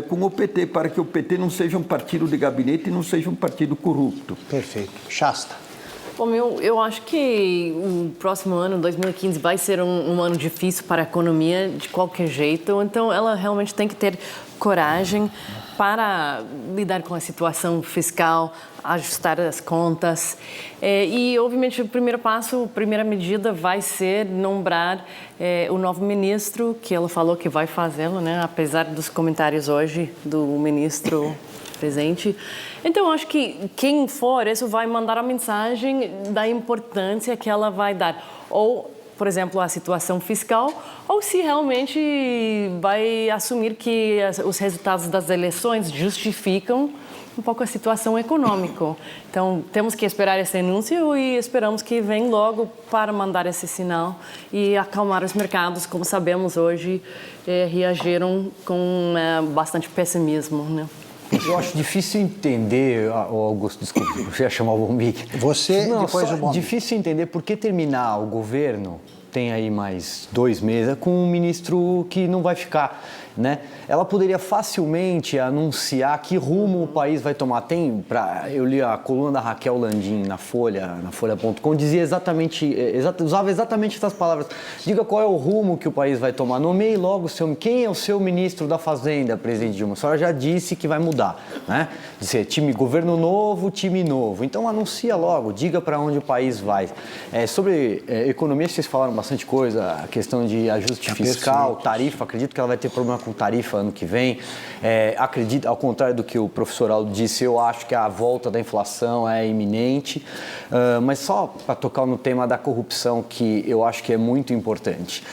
com o PT, para que o PT não seja um partido de gabinete e não seja um partido corrupto. Perfeito. Shasta. Bom, eu acho que o próximo ano, 2015, vai ser um ano difícil para a economia de qualquer jeito. Então, ela realmente tem que ter coragem para lidar com a situação fiscal, ajustar as contas. E, obviamente, o primeiro passo, a primeira medida vai ser nombrar o novo ministro, que ela falou que vai fazê-lo, né? Apesar dos comentários hoje do ministro presente. Então, eu acho que quem for, isso vai mandar a mensagem da importância que ela vai dar. Ou, por exemplo, a situação fiscal, ou se realmente vai assumir que os resultados das eleições justificam um pouco a situação econômica. Então, temos que esperar esse anúncio e esperamos que venha logo para mandar esse sinal e acalmar os mercados. Como sabemos hoje, reagiram com bastante pessimismo, né? Eu acho difícil entender, Augusto, desculpa, eu ia chamar o Bombig. Você, depois o Bombig. Difícil entender por que terminar o governo, tem aí mais 2 meses, com um ministro que não vai ficar, né? Ela poderia facilmente anunciar que rumo o país vai tomar. Eu li a coluna da Raquel Landim na Folha.com, dizia usava exatamente essas palavras. Diga qual é o rumo que o país vai tomar. Nomeie logo quem é o seu ministro da Fazenda, presidente Dilma. A senhora já disse que vai mudar, né? Dizer, governo novo, time novo. Então anuncia logo, diga para onde o país vai. Sobre economia, vocês falaram bastante coisa, a questão de ajuste fiscal, tarifa, acredito que ela vai ter problema com tarifa ano que vem. Acredito, ao contrário do que o professor Aldo disse, eu acho que a volta da inflação é iminente. Mas só para tocar no tema da corrupção, que eu acho que é muito importante.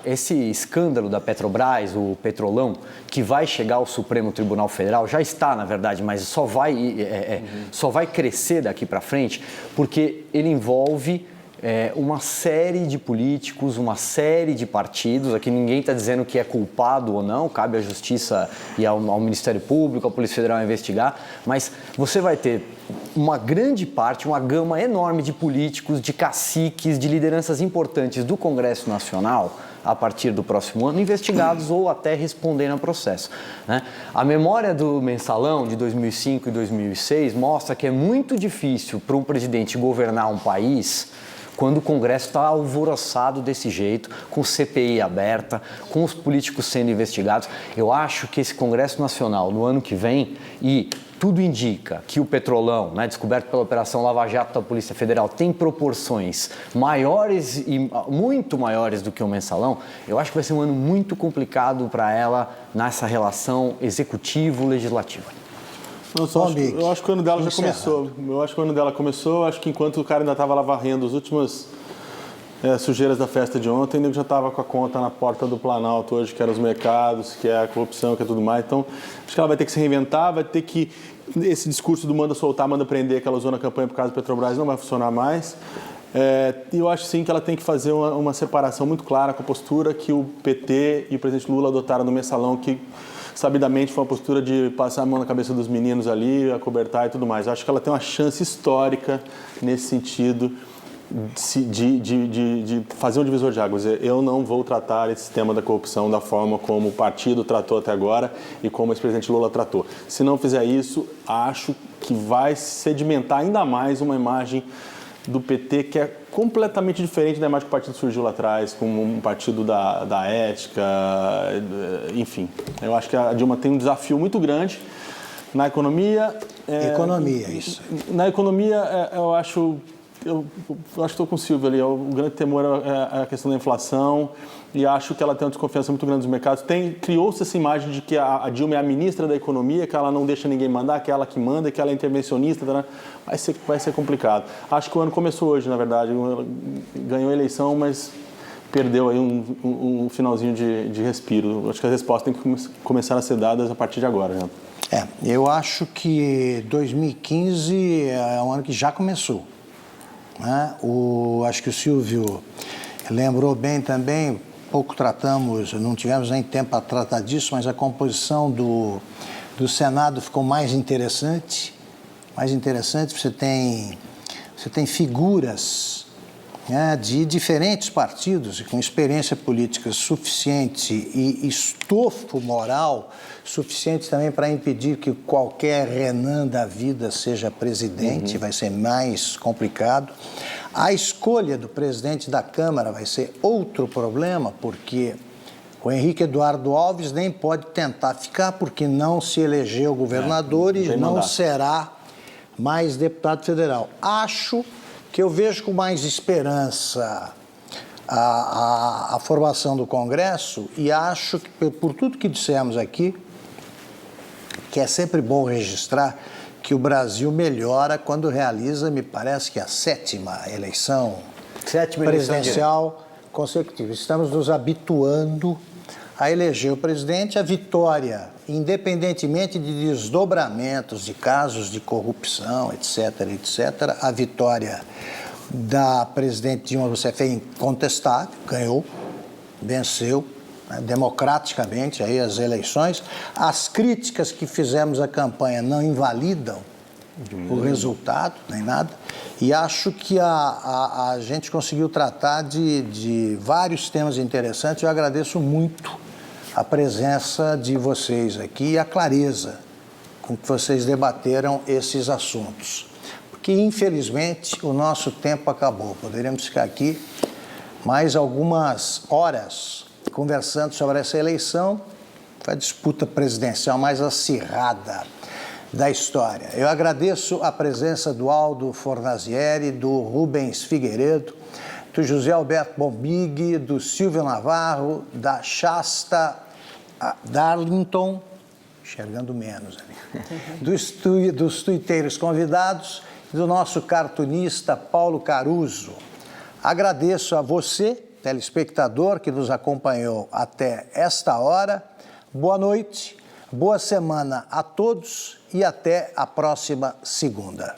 Esse escândalo da Petrobras, o Petrolão, que vai chegar ao Supremo Tribunal Federal, já está, na verdade, mas só vai crescer daqui para frente, porque ele envolve uma série de políticos, uma série de partidos. Aqui ninguém está dizendo que é culpado ou não, cabe à Justiça e ao Ministério Público, à Polícia Federal investigar, mas você vai ter uma grande parte, uma gama enorme de políticos, de caciques, de lideranças importantes do Congresso Nacional a partir do próximo ano, investigados ou até respondendo ao processo, né? A memória do Mensalão de 2005 e 2006 mostra que é muito difícil para um presidente governar um país quando o Congresso está alvoroçado desse jeito, com CPI aberta, com os políticos sendo investigados. Eu acho que esse Congresso Nacional, no ano que vem, e tudo indica que o Petrolão, né, descoberto pela Operação Lava Jato da Polícia Federal, tem proporções maiores e muito maiores do que o Mensalão, eu acho que vai ser um ano muito complicado para ela nessa relação executivo-legislativa. Eu acho que o ano dela já começou. Eu acho que o ano dela começou, acho que enquanto o cara ainda estava lá varrendo as últimas sujeiras da festa de ontem, ele já estava com a conta na porta do Planalto hoje, que eram os mercados, que é a corrupção, que é tudo mais. Então, acho que ela vai ter que se reinventar, vai ter que... Esse discurso do manda soltar, manda prender, que ela usou na campanha por causa do Petrobras, não vai funcionar mais. E eu acho sim que ela tem que fazer uma separação muito clara com a postura que o PT e o presidente Lula adotaram no Mensalão, que sabidamente foi uma postura de passar a mão na cabeça dos meninos ali, acobertar e tudo mais. Eu acho que ela tem uma chance histórica nesse sentido de fazer um divisor de águas. Eu não vou tratar esse tema da corrupção da forma como o partido tratou até agora e como o ex-presidente Lula tratou. Se não fizer isso, acho que vai sedimentar ainda mais uma imagem do PT que é completamente diferente da imagem que o partido surgiu lá atrás, como um partido da ética, enfim. Eu acho que a Dilma tem um desafio muito grande na economia. Economia, isso. Na economia, eu acho que estou com o Silvio ali. O grande temor é a questão da inflação e acho que ela tem uma desconfiança muito grande dos mercados. Criou-se essa imagem de que a Dilma é a ministra da economia, que ela não deixa ninguém mandar, que é ela que manda, que ela é intervencionista. Né? Vai ser complicado. Acho que o ano começou hoje, na verdade. Ganhou a eleição, mas perdeu aí um finalzinho de respiro. Acho que as respostas têm que começar a ser dadas a partir de agora. Né? Eu acho que 2015 é um ano que já começou. Né? Acho que o Silvio lembrou bem também, pouco tratamos, não tivemos nem tempo para tratar disso, mas a composição do Senado ficou mais interessante. Você tem figuras, né, de diferentes partidos e com experiência política suficiente e estofo moral suficiente também para impedir que qualquer Renan da vida seja presidente, vai ser mais complicado. A escolha do presidente da Câmara vai ser outro problema, porque o Henrique Eduardo Alves nem pode tentar ficar, porque não se elegeu governador e não será mais deputado federal. Acho que eu vejo com mais esperança a formação do Congresso e acho que, por tudo que dissemos aqui, que é sempre bom registrar que o Brasil melhora quando realiza, me parece que a sétima eleição presidencial consecutiva. Estamos nos habituando a eleger o presidente. A vitória, independentemente de desdobramentos, de casos de corrupção, etc., a vitória da presidente Dilma Rousseff é incontestável, ganhou, venceu, né, democraticamente aí as eleições. As críticas que fizemos à campanha não invalidam o resultado, nem nada, e acho que a gente conseguiu tratar de vários temas interessantes. Eu agradeço muito a presença de vocês aqui e a clareza com que vocês debateram esses assuntos. Porque, infelizmente, o nosso tempo acabou. Poderíamos ficar aqui mais algumas horas conversando sobre essa eleição, a disputa presidencial mais acirrada da história. Eu agradeço a presença do Aldo Fornazieri, do Rubens Figueiredo, do José Alberto Bombig, do Silvio Navarro, da Shasta Darlington, enxergando menos ali, dos tuiteiros convidados, do nosso cartunista Paulo Caruso. Agradeço a você, telespectador, que nos acompanhou até esta hora. Boa noite, boa semana a todos e até a próxima segunda.